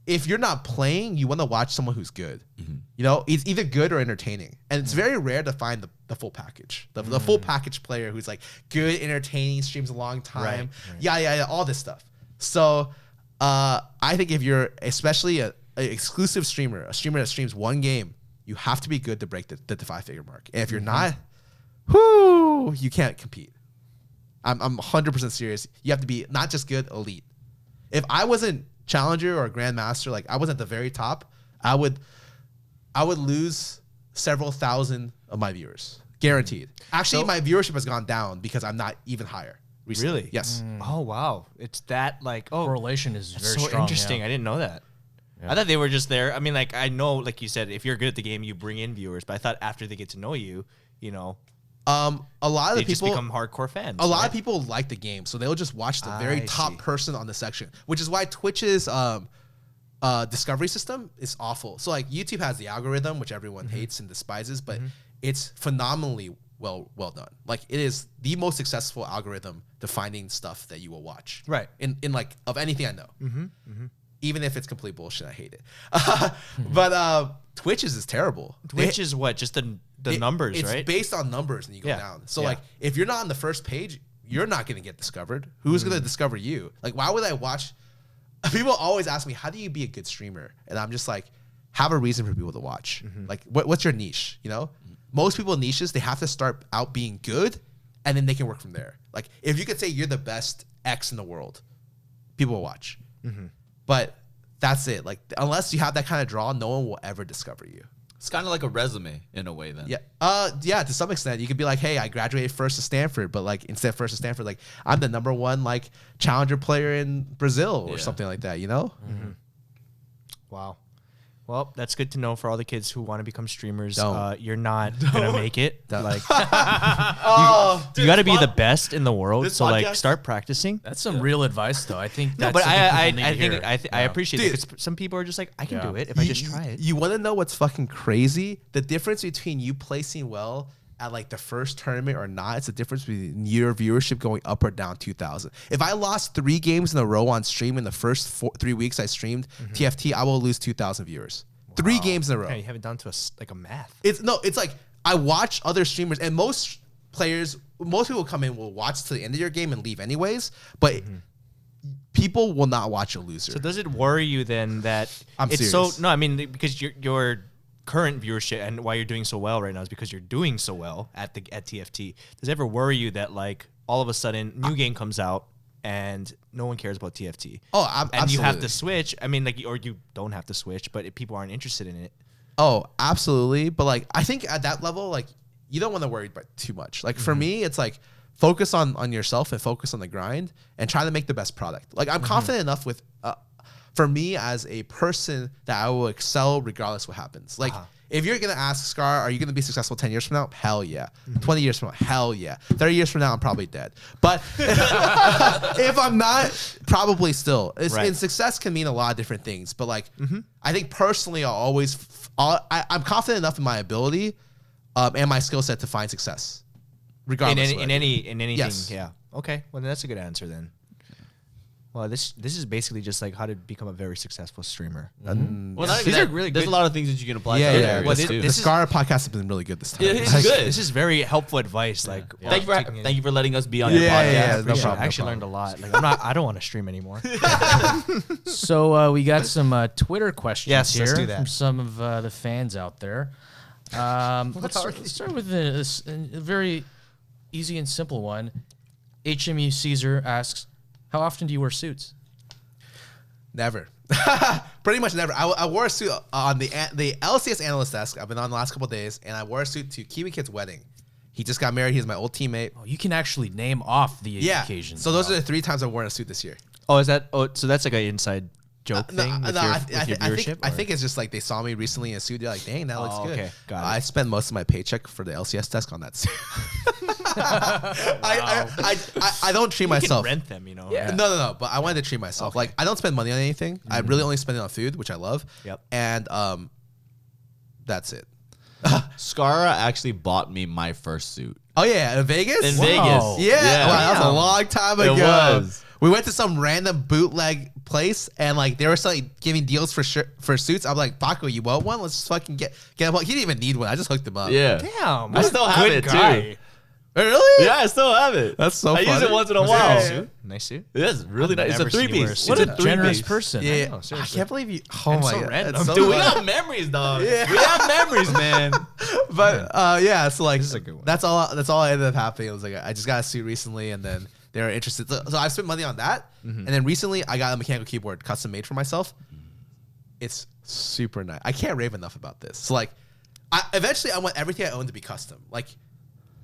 if you're not playing, you want to watch someone who's good. You know, it's either good or entertaining, and it's very rare to find the full package, the full package player who's like good, entertaining, streams a long time, yeah, all this stuff. So I think if you're especially an exclusive streamer, a streamer that streams one game, you have to be good to break the 5-figure mark. And if you're not, you can't compete. I'm 100% serious. You have to be not just good, elite. If I wasn't challenger or grandmaster, like I was at the very top, I would lose several thousand of my viewers, guaranteed. Actually, my viewership has gone down because I'm not even higher recently. Really? Yes. Oh wow, it's that like Correlation is that's very so strong. interesting. Yeah. I didn't know that. I thought they were just there. I mean, like I know, like you said, if you're good at the game, you bring in viewers. But I thought after they get to know you, you know, A lot of they the just people become hardcore fans. A lot of people like the game, so they'll just watch the very top person on the section, which is why Twitch's discovery system is awful. So like YouTube has the algorithm, which everyone hates and despises, but it's phenomenally well done. Like it is the most successful algorithm to finding stuff that you will watch. Right. In like of anything I know. Even if it's complete bullshit, I hate it. But Twitch's is terrible. Twitch is what? Just the numbers, it's right? It's based on numbers and you go Yeah. down. So Yeah. like if you're not on the first page, you're not going to get discovered. Who's going to discover you? Like why would I watch? People always ask me, how do you be a good streamer? And I'm just like, have a reason for people to watch. Like what's your niche? You know, most people niches, they have to start out being good and then they can work from there. Like if you could say you're the best X in the world, people will watch. But that's it. Like unless you have that kind of draw, no one will ever discover you. It's kind of like a resume in a way then. Yeah. Yeah, to some extent. You could be like, hey, I graduated first to Stanford, but like instead of first to Stanford, like I'm the #1 like challenger player in Brazil or something like that, you know? Wow. Well, that's good to know for all the kids who want to become streamers. Don't. You're not gonna make it. Like Dude, you got to be the best in the world. this So like, podcast- start practicing. That's some real advice, though. I think No, that's but I something people need to think hear. I appreciate Dude. it because some people are just like, I can Yeah. do it if I just try it. You want to know what's fucking crazy? The difference between you placing well at like the first tournament or not, it's the difference between your viewership going up or down 2,000. If I lost 3 games in a row on stream in the first 3 weeks I streamed TFT, I will lose 2,000 viewers. 3 games in a row. Yeah, you have it down to like a math. It's like I watch other streamers and most people come in will watch to the end of your game and leave anyways, but people will not watch a loser. So does it worry you then that I'm it's serious. so no? I mean because your current viewership and why you're doing so well right now is because you're doing so well at TFT. Does it ever worry you that like all of a sudden new game comes out and no one cares about TFT? And you have to switch. I mean, like, or you don't have to switch, but if people aren't interested in it. Oh, absolutely. But like, I think at that level, like, you don't want to worry about too much. Like for me, it's like focus on yourself and focus on the grind and try to make the best product. Like I'm confident enough with for me as a person that I will excel regardless what happens. Like if you're gonna ask Scar, are you gonna be successful 10 years from now? Hell yeah. 20 years from now? Hell yeah. 30 years from now, I'm probably dead. But if I'm not, probably still. And success can mean a lot of different things. But like, I think personally, I'm confident enough in my ability and my skill set to find success, regardless. In anything, Yes. yeah. Okay, well then that's a good answer then. Well, this is basically just like how to become a very successful streamer. Well, not even that, really there's good. a lot of things that you can apply. Yeah, to yeah. other Well, areas, too. the Scarra podcast has been really good this time. Yeah, it's Like, good. This is very helpful advice. Like, Thank you for letting us be on your Yeah, podcast. yeah, no appreciate it. problem, I actually learned a lot. Like, I don't want to stream anymore. So we got some Twitter questions Yes, here let's do that. from some of the fans out there. Let's start with a very easy and simple one. HMU Caesar asks, how often do you wear suits? Never. Pretty much never. I wore a suit on the LCS analyst desk. I've been on the last couple of days, and I wore a suit to Kiwi Kid's wedding. He just got married. He's my old teammate. Oh, you can actually name off the occasions. So those are the 3 times I've worn a suit this year. Oh, is that? Oh, so that's like an inside joke thing with your viewership? I think it's just like they saw me recently in a suit. They're like, dang, that looks good. Okay, got it. I spent most of my paycheck for the LCS desk on that suit. I don't treat you myself. can rent them, you know. Yeah. No. But I wanted to treat myself. Like I don't spend money on anything. I really only spend it on food, which I love. Yep. And that's it. Scarra actually bought me my first suit. Oh yeah, in Vegas. In Wow. Vegas. Yeah, wow, that was a long time ago. It was. We went to some random bootleg place and like they were like giving deals for suits. I'm like, Paco, you want one? Let's just fucking get him. He didn't even need one. I just hooked him up. Yeah. Damn, I still have it too. Really? Yeah, I still have it. That's so I use funny. it once in a Was it while. a nice suit? Nice suit. It is really nice. It's a never seen you wear a 3-piece. suit. What It's a a generous 3-piece. person. Yeah. know, I seriously. can't believe you. Oh And my so god, random. that's so Dude, we funny. got memories, dog. Yeah. We have memories, man. But yeah, so like This is a good one. that's all I ended up happening. It was like I just got a suit recently, and then they were interested. So I spent money on that, and then recently I got a mechanical keyboard custom made for myself. It's super nice. I can't rave enough about this. So like, eventually I want everything I own to be custom. Like,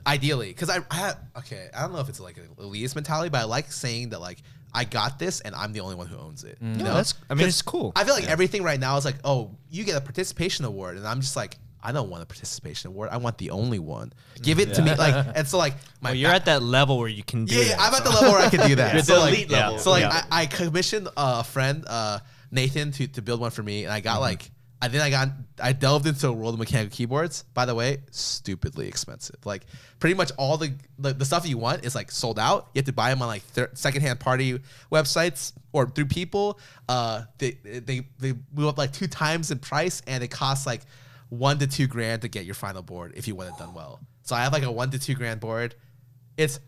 ideally, because I don't know if it's like an elitist mentality, but I like saying that like I got this and I'm the only one who owns it. You know, it's cool. I feel like everything right now is like, oh, you get a participation award, and I'm just like, I don't want a participation award. I want the only one. Give it to me, like, and so like, You're at that level where you can do yeah, that. I'm at the level where I can do that. You're So the like, elite level. So like, I commissioned a friend, Nathan, to build one for me, and I got like. I delved into a world of mechanical keyboards. By the way, stupidly expensive. Like pretty much all the stuff you want is like sold out. You have to buy them on like secondhand party websites or through people. They move up like 2 times in price, and it costs like $1 to $2 grand to get your final board if you want it done well. So I have like a $1 to $2 grand board. It's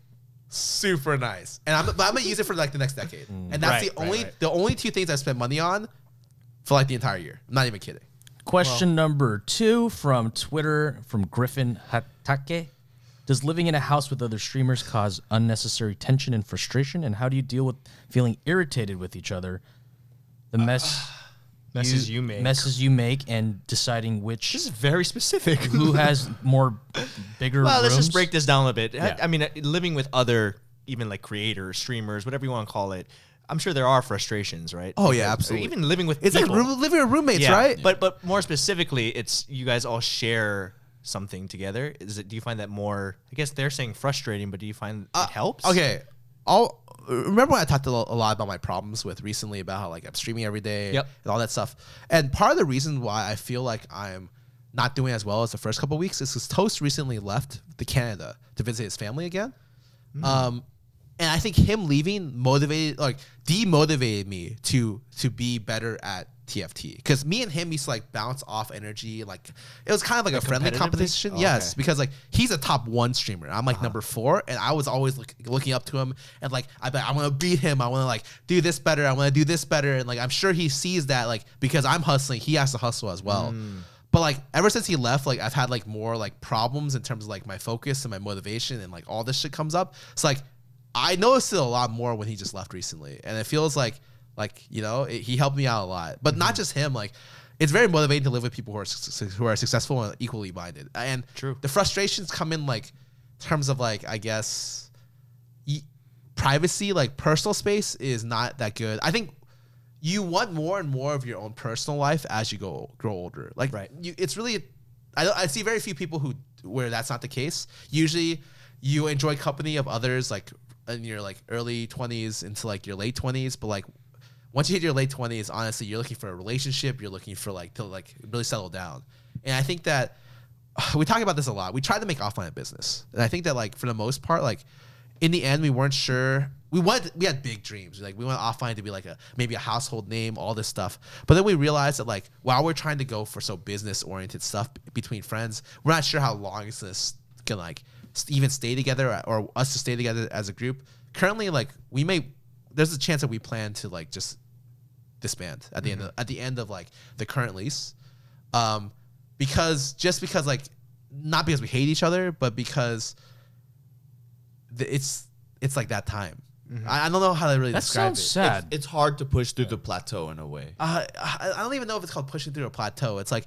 super nice, and I'm gonna use it for like the next decade. And that's the only 2 things I spent money on for like the entire year. I'm not even kidding. Question number 2 from Twitter from Griffin Hatake. Does living in a house with other streamers cause unnecessary tension and frustration? And how do you deal with feeling irritated with each other? The messes you make and deciding which This is very specific. who has bigger Well, let's rooms? just break this down a little bit. Yeah. I mean, living with other, even like creators, streamers, whatever you want to call it, I'm sure there are frustrations, right? Oh, yeah, Or absolutely. even living with It's people. like living with roommates, Yeah, right? But more specifically, it's you guys all share something together. Do you find that more? I guess they're saying frustrating, but do you find it helps? Okay. Remember when I talked a lot about my problems with recently about how like I'm streaming every day Yep. and all that stuff. And part of the reason why I feel like I'm not doing as well as the first couple of weeks is because Toast recently left to Canada to visit his family again. And I think him leaving demotivated me to be better at TFT, because me and him used to like bounce off energy. Like it was kind of like a friendly competitively? competition. Oh, Yes, okay. because like he's a top 1 streamer. I'm like number 4, and I was always looking up to him, and like I want to beat him. I want to like do this better. I want to do this better, and like I'm sure he sees that like because I'm hustling, he has to hustle as well. But like ever since he left, like I've had like more like problems in terms of like my focus and my motivation, and like all this shit comes up. So like I noticed it a lot more when he just left recently, and it feels like you know he helped me out a lot. But not just him. Like it's very motivating to live with people who are successful and equally minded. And True. The frustrations come in like terms of like I guess privacy, like personal space is not that good. I think you want more and more of your own personal life as you grow older. Like, it's really, I see very few people where that's not the case. Usually, you enjoy company of others like in your like early 20s into like your late 20s, but like once you hit your late 20s, honestly, you're looking for a relationship. You're looking for like to like really settle down. And I think that we talk about this a lot. We tried to make offline a business, and I think that like for the most part, like in the end, we weren't sure. We had big dreams. Like we want offline to be like maybe a household name, all this stuff. But then we realized that like while we're trying to go for so business oriented stuff between friends, we're not sure how long this can like even stay together or us to stay together as a group. Currently, like there's a chance that we plan to like just disband at the end of like the current lease, because like not because we hate each other, but because it's like that time. I don't know how to really describe it. Sad. It's hard to push through the plateau in a way. I don't even know if it's called pushing through a plateau. It's like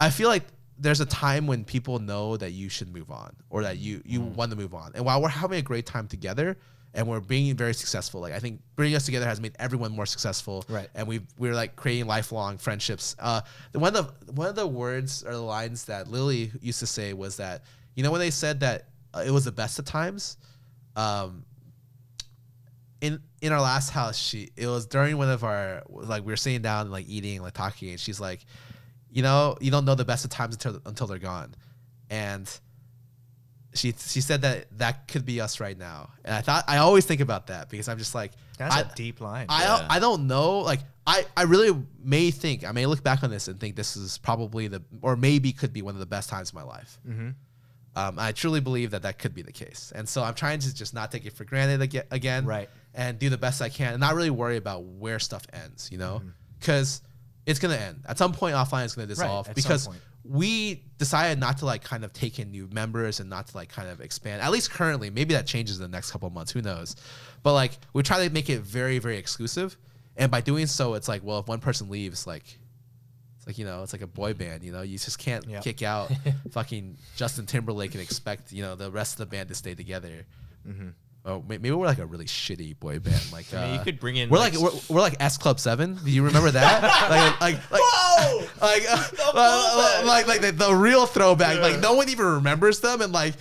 I feel like there's a time when people know that you should move on or that you want to move on. And while we're having a great time together and we're being very successful, like I think bringing us together has made everyone more successful. Right. And we're like creating lifelong friendships. One of the words or the lines that Lily used to say was that, you know, when they said that it was the best of times, in our last house, it was during one of our, like, we were sitting down and like eating, like talking, and she's like, you know, you don't know the best of times until they're gone. And she said that could be us right now. And I always think about that because I'm just like, that's a deep line. I don't know. Like I really may look back on this and think this is probably or maybe could be one of the best times of my life. I truly believe that could be the case. And so I'm trying to just not take it for granted again. Right. And do the best I can and not really worry about where stuff ends, you know? Because it's going to end. At some point, offline is going to dissolve because we decided not to like kind of take in new members and not to like kind of expand. At least currently, maybe that changes in the next couple of months. Who knows? But like we try to make it very, very exclusive. And by doing so, it's like, well, if one person leaves, like, it's like, you know, it's like a boy band, you know, you just can't kick out fucking Justin Timberlake and expect, you know, the rest of the band to stay together. Oh, maybe we're like a really shitty boy band. Like, I mean, you could bring in. We're like S Club 7. Do you remember that? like the real throwback. Like no one even remembers them, and like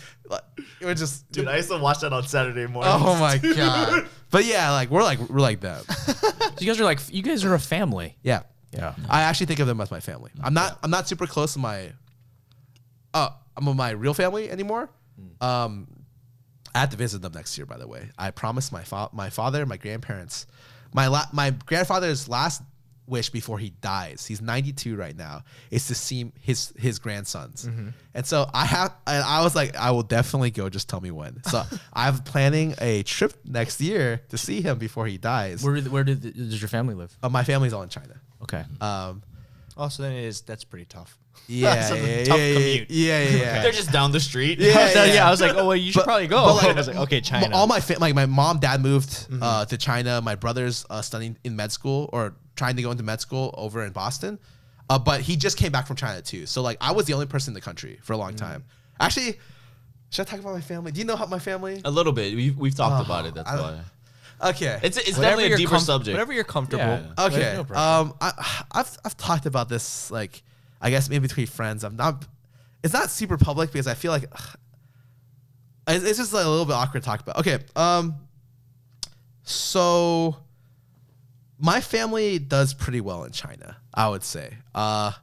it was just. Dude, I used to watch that on Saturday morning. Oh my god! But yeah, like we're like them. So you guys are a family. Yeah. Yeah. I actually think of them as my family. I'm not super close to my real family anymore. I have to visit them next year, by the way. I promised my father, my grandparents, my grandfather's last wish before he dies, he's 92 right now, is to see his grandsons. And so I was like, I will definitely go, just tell me when. So I'm planning a trip next year to see him before he dies. Where does your family live? My family's all in China. Okay. So that's pretty tough. Yeah, Tough yeah, commute. yeah. They're just down the street. Yeah. I was like, oh well, you should probably go. But like, I was like, okay, China. All my mom, dad moved to China. My brother's studying in med school or trying to go into med school over in Boston. But he just came back from China too. So like I was the only person in the country for a long time. Actually, should I talk about my family? Do you know my family? A little bit. We've talked about it. That's why. Okay. It's definitely a deeper subject. Whatever you're comfortable. Yeah. Okay. No I've talked about this, like, I guess maybe between friends. It's not super public because I feel like it's just like a little bit awkward to talk about. Okay. So my family does pretty well in China, I would say. My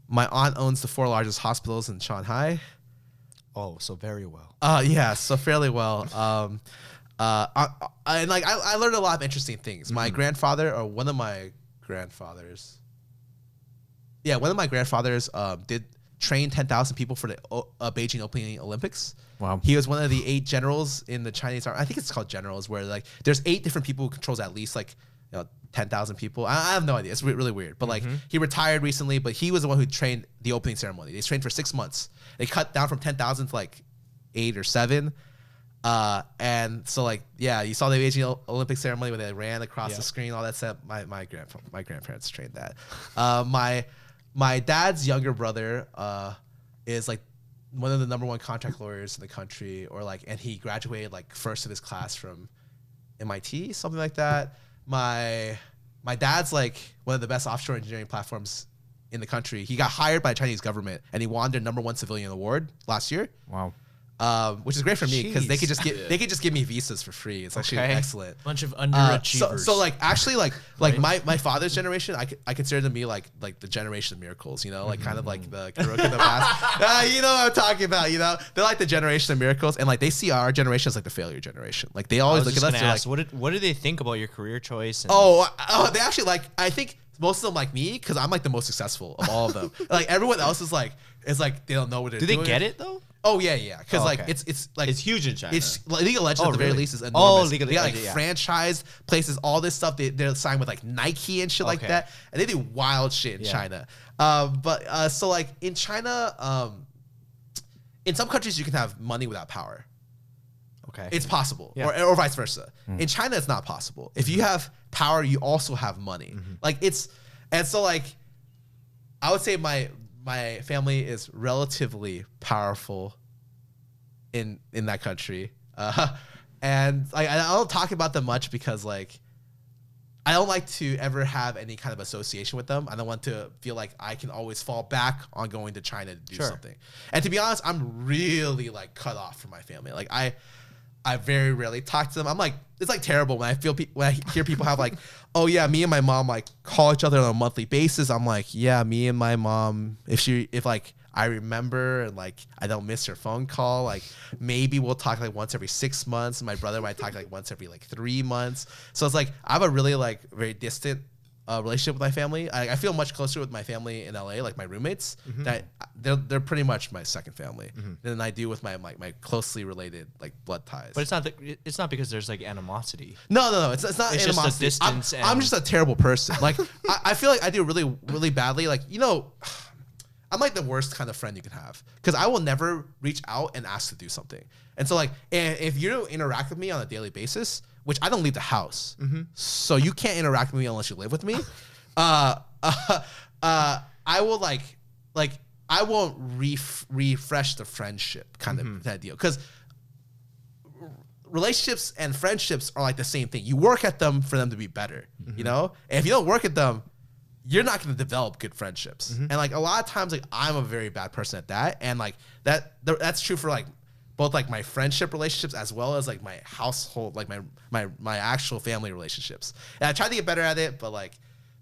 aunt owns the 4 largest hospitals in Shanghai. Oh, so very well. Yeah, so fairly well. I learned a lot of interesting things. My grandfather, or one of my grandfathers, did train 10,000 people for the Beijing opening Olympics. Wow. He was one of the 8 generals in the Chinese army. I think it's called generals, where like there's 8 different people who controls at least like 10,000 people. I have no idea. It's really weird. But like he retired recently, but he was the one who trained the opening ceremony. They trained for 6 months. They cut down from 10,000 to like 8 or 7. And so like, yeah, you saw the Beijing Olympic ceremony when they ran across the screen, all that stuff. My grandparents trained that. My dad's younger brother, is like one of the #1 contract lawyers in the country, and he graduated like first of his class from MIT, something like that. My my dad's like one of the best offshore engineering platforms in the country. He got hired by the Chinese government, and he won their #1 civilian award last year. Wow. Which is great for me because they could Jeez. just give me visas for free. It's actually excellent. Bunch of underachievers. So like actually like my father's generation, I consider them to be like the generation of miracles, you know, like kind of like the Kurok in the past. You know what I'm talking about, you know? They're like the generation of miracles, and like they see our generation as like the failure generation. Like they always look at us. They're like, what do they think about your career choice? And they actually like. I think most of them like me because I'm like the most successful of all of them. Like everyone else is like they don't know what they're doing. Do they get it though? Oh yeah. Because like okay. it's like It's huge in China. It's like League of Legends at the very really? least is enormous. League of they got like Legends, yeah. franchise places, all this stuff. They're signed with like Nike and shit like Okay. that, and they do wild shit in China. But so like in China, in some countries you can have money without power. Okay. It's possible, Yeah. or vice versa. In China, it's not possible. If you have power, you also have money. Like and so like, I would say my family is relatively powerful in that country, and like I don't talk about them much because like I don't like to ever have any kind of association with them. I don't want to feel like I can always fall back on going to China to do something. And to be honest, I'm really like cut off from my family. Like I very rarely talk to them. I'm like, it's like terrible when I hear people have like, oh yeah, me and my mom like call each other on a monthly basis. I'm like, yeah, me and my mom, if like I remember and like I don't miss her phone call, like maybe we'll talk like once every 6 months. My brother might talk like once every like 3 months. So it's like I have a really like very distant relationship with my family. I feel much closer with my family in LA, like my roommates. That they're pretty much my second family than I do with my closely related like blood ties. But it's not because there's like animosity. No. It's not It's just a animosity. distance I'm just a terrible person. Like I feel like I do really really badly. Like you know, I'm like the worst kind of friend you can have because I will never reach out and ask to do something. And so like, and if you don't interact with me on a daily basis, which I don't leave the house, so you can't interact with me unless you live with me. I will like I won't refresh the friendship kind of that deal because relationships and friendships are like the same thing. You work at them for them to be better, you know. And if you don't work at them, you're not going to develop good friendships. And like a lot of times, like I'm a very bad person at that, and like that's true for like both like my friendship relationships as well as like my household, like my actual family relationships. And I try to get better at it, but like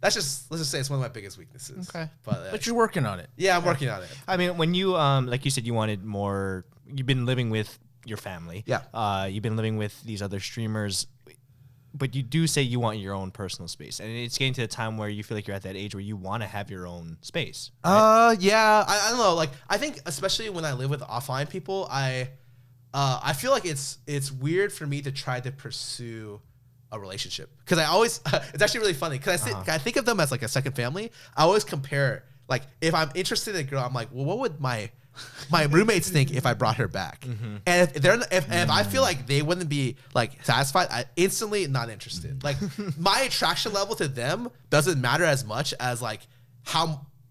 let's just say it's one of my biggest weaknesses. Okay. But you're working on it. Yeah, I'm working on it. I mean, when you like you said, you wanted more. You've been living with your family. Yeah. You've been living with these other streamers, but you do say you want your own personal space, and it's getting to the time where you feel like you're at that age where you want to have your own space. Right? Yeah. I don't know. Like I think especially when I live with offline people, I feel like it's weird for me to try to pursue a relationship because I always it's actually really funny because I think of them as like a second family. I always compare like if I'm interested in a girl, I'm like, well, what would my roommates think if I brought her back? And if I feel like they wouldn't be like satisfied, I instantly not interested. Like my attraction level to them doesn't matter as much as like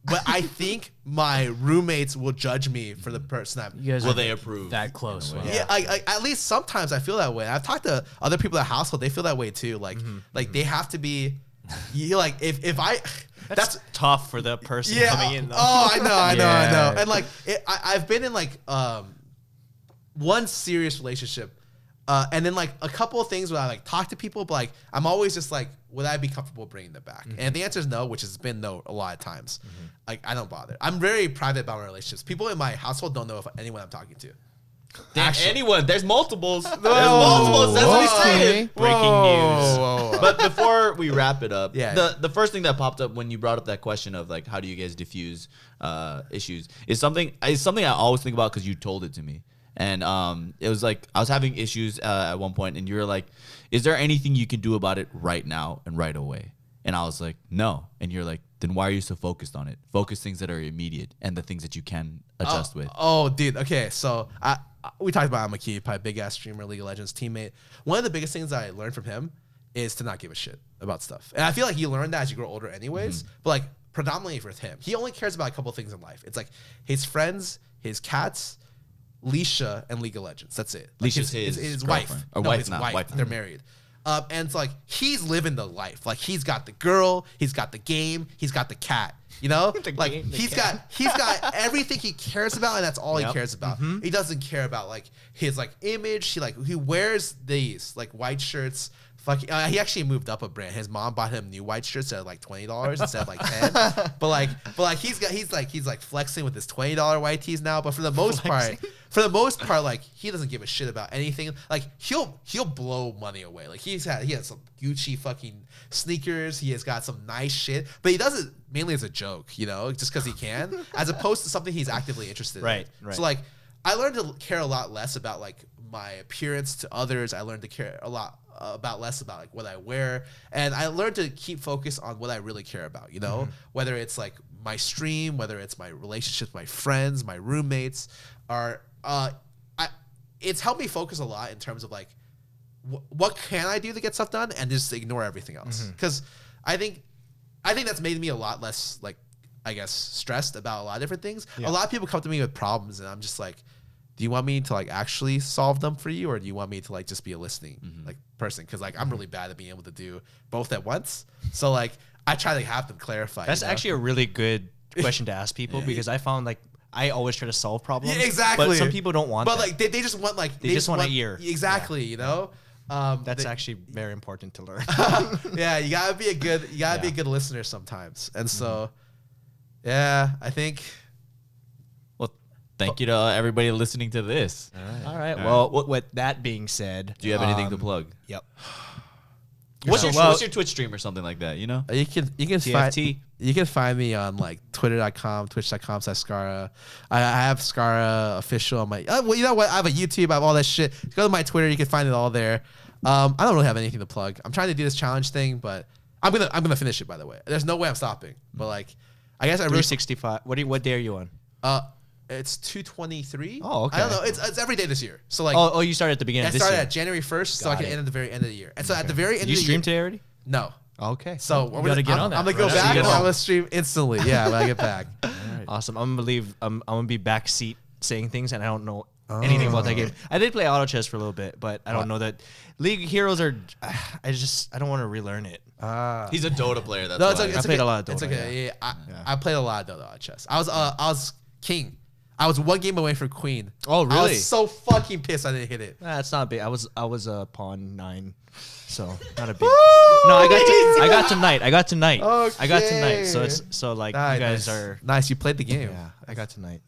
but I think my roommates will judge me for the person I'm. You guys Will are they approve? that close? Yeah, at least sometimes I feel that way. I've talked to other people in the household; they feel that way too. Like, they have to be. You like if I. That's tough for the person coming in. Though. Oh, I know. And like, I've been in like one serious relationship, and then like a couple of things where I like talk to people, but like I'm always just like, would I be comfortable bringing them back? And if the answer is no, which has been no a lot of times. Like I don't bother. I'm very private about my relationships. People in my household don't know if anyone I'm talking to. Anyone? There's multiples. There's multiples. That's what he's saying. Breaking news. But before we wrap it up, Yeah. the first thing that popped up when you brought up that question of like how do you guys diffuse issues is something I always think about because you told it to me. And it was like I was having issues at one point, and you were like, "Is there anything you can do about it right now and right away?" And I was like, "No." And you're like, "Then why are you so focused on it? Focus things that are immediate and the things that you can adjust with." Oh, dude. Okay, so we talked about Amaki, probably big ass streamer, League of Legends teammate. One of the biggest things I learned from him is to not give a shit about stuff. And I feel like you learn that as you grow older, anyways. But like predominantly with him, he only cares about a couple things in life. It's like his friends, his cats, Leisha, and League of Legends. That's it. Like Leisha's his wife. girlfriend. Or No, wife, his not wife. wife. They're married. And it's like he's living the life. Like he's got the girl, he's got the game, he's got the cat. You know, like he's got everything he cares about, and that's all he cares about. He doesn't care about like his like image. He wears these like white shirts. He actually moved up a brand. His mom bought him new white shirts at like $20 instead of like 10. but like he's flexing with his $20 white tees now. But for the most part, like he doesn't give a shit about anything. Like he'll blow money away. Like he has some Gucci fucking sneakers. He has got some nice shit, but he does it mainly as a joke, you know, just because he can, as opposed to something he's actively interested in. Right. So like I learned to care a lot less about like my appearance to others. I learned to care a lot about less about like what I wear, and I learned to keep focus on what I really care about, you know, whether it's like my stream, whether it's my relationships with my friends, my roommates, or it's helped me focus a lot in terms of like what can I do to get stuff done, and just ignore everything else, because I think that's made me a lot less like, I guess, stressed about a lot of different things. A lot of people come to me with problems, and I'm just like, do you want me to like actually solve them for you, or do you want me to like just be a listening like person? Because like I'm really bad at being able to do both at once. So like I try to have them clarify. That's actually a really good question to ask people, because I found like I always try to solve problems. Yeah, exactly. But some people don't want But that. like they just want like They just want a ear. Exactly. You know. That's actually very important to learn. Yeah, you gotta be a good listener sometimes, and so yeah, I think. Thank you to everybody listening to this. All right. Well, with that being said, Do you have anything to plug? Yep. What's your Twitch stream or something like that? You know, You can TFT. find me on like twitter.com, twitch.com/Scarra. I have Scarra official on my. Well, you know what? I have a YouTube. I have all that shit. Go to my Twitter. You can find it all there. I don't really have anything to plug. I'm trying to do this challenge thing, but I'm gonna finish it. By the way, there's no way I'm stopping. But like, I guess I really 365. What day are you on? It's 2/23. Oh, okay. I don't know. It's every day this year. So like, Oh, you started at the beginning I of this started year. at January 1st, so I can end at the very end of the year. And so at the very end Did you of the stream year, today already? no. Okay. So You gotta get on that. I'm gonna go Right. back You and get I'm on. gonna stream instantly. Yeah, when I get back. Awesome. I'm gonna be backseat saying things, and I don't know anything about that game. I did play auto chess for a little bit, but I don't know that League Heroes are. I don't want to relearn it. he's a Dota player. That's No, why. it's okay. I played a lot of It's Dota, okay. Yeah. I played a lot of Dota chess. I was king. I was one game away from queen. Oh, I really? was so fucking pissed I didn't hit it. That's not big. I was pawn 9, so not a big. No, I got tonight. I got tonight. So it's like you guys are nice. You played the game. Yeah, I got tonight.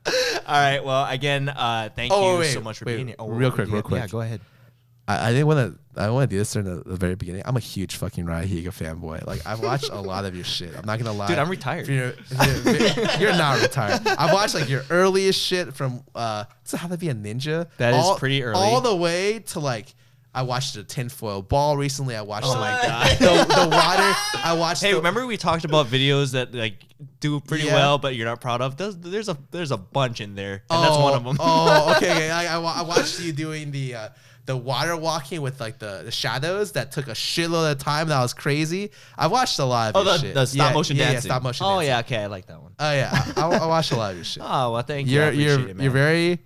All right. Well, again, thank you so much for being here. Oh, real quick. Yeah, go ahead. I didn't want to. I want to do this during the very beginning. I'm a huge fucking Higa fanboy. Like I've watched a lot of your shit. I'm not gonna lie, Dude, I'm retired. You're not retired. I've watched like your earliest shit from so how to be a ninja. That is pretty early. All the way to like. I watched the tinfoil ball recently. I watched Oh my God. the water. I watched. Hey, remember we talked about videos that like do pretty well, but you're not proud of? There's a bunch in there, and that's one of them. Oh, okay. I watched you doing the water walking with like the shadows that took a shitload of time. That was crazy. I watched a lot of your shit. the stop motion dancing. Yeah, stop motion Oh dancing. yeah, okay, I like that one. Oh yeah, I watched a lot of your shit. Oh well, thank you. I appreciate it, man.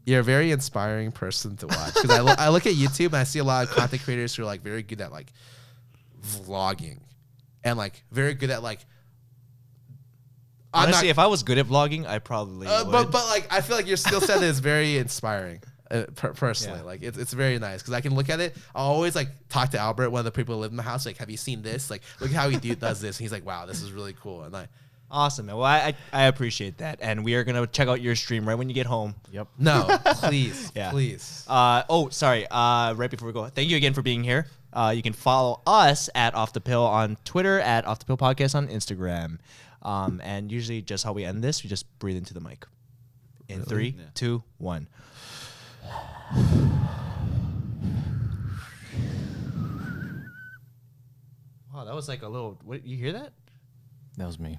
You're a very inspiring person to watch, because I look at YouTube and I see a lot of content creators who are like very good at like vlogging and like very good at like. Honestly, if I was good at vlogging, I probably would. But like I feel like your skill set is very inspiring. Personally, like it's very nice because I can look at it. I always like talk to Albert, one of the people who live in the house. Like, have you seen this? Like, look at how he does this. And he's like, wow, this is really cool. And Awesome, man. Well, I appreciate that, and we are gonna check out your stream right when you get home. Yep. no, please, Yeah. please. Sorry. Right before we go, thank you again for being here. You can follow us at Off the Pill on Twitter, at Off the Pill Podcast on Instagram, and usually just how we end this, we just breathe into the mic. In 3, 2, 1. Wow, that was like a little. What, you hear that? That was me.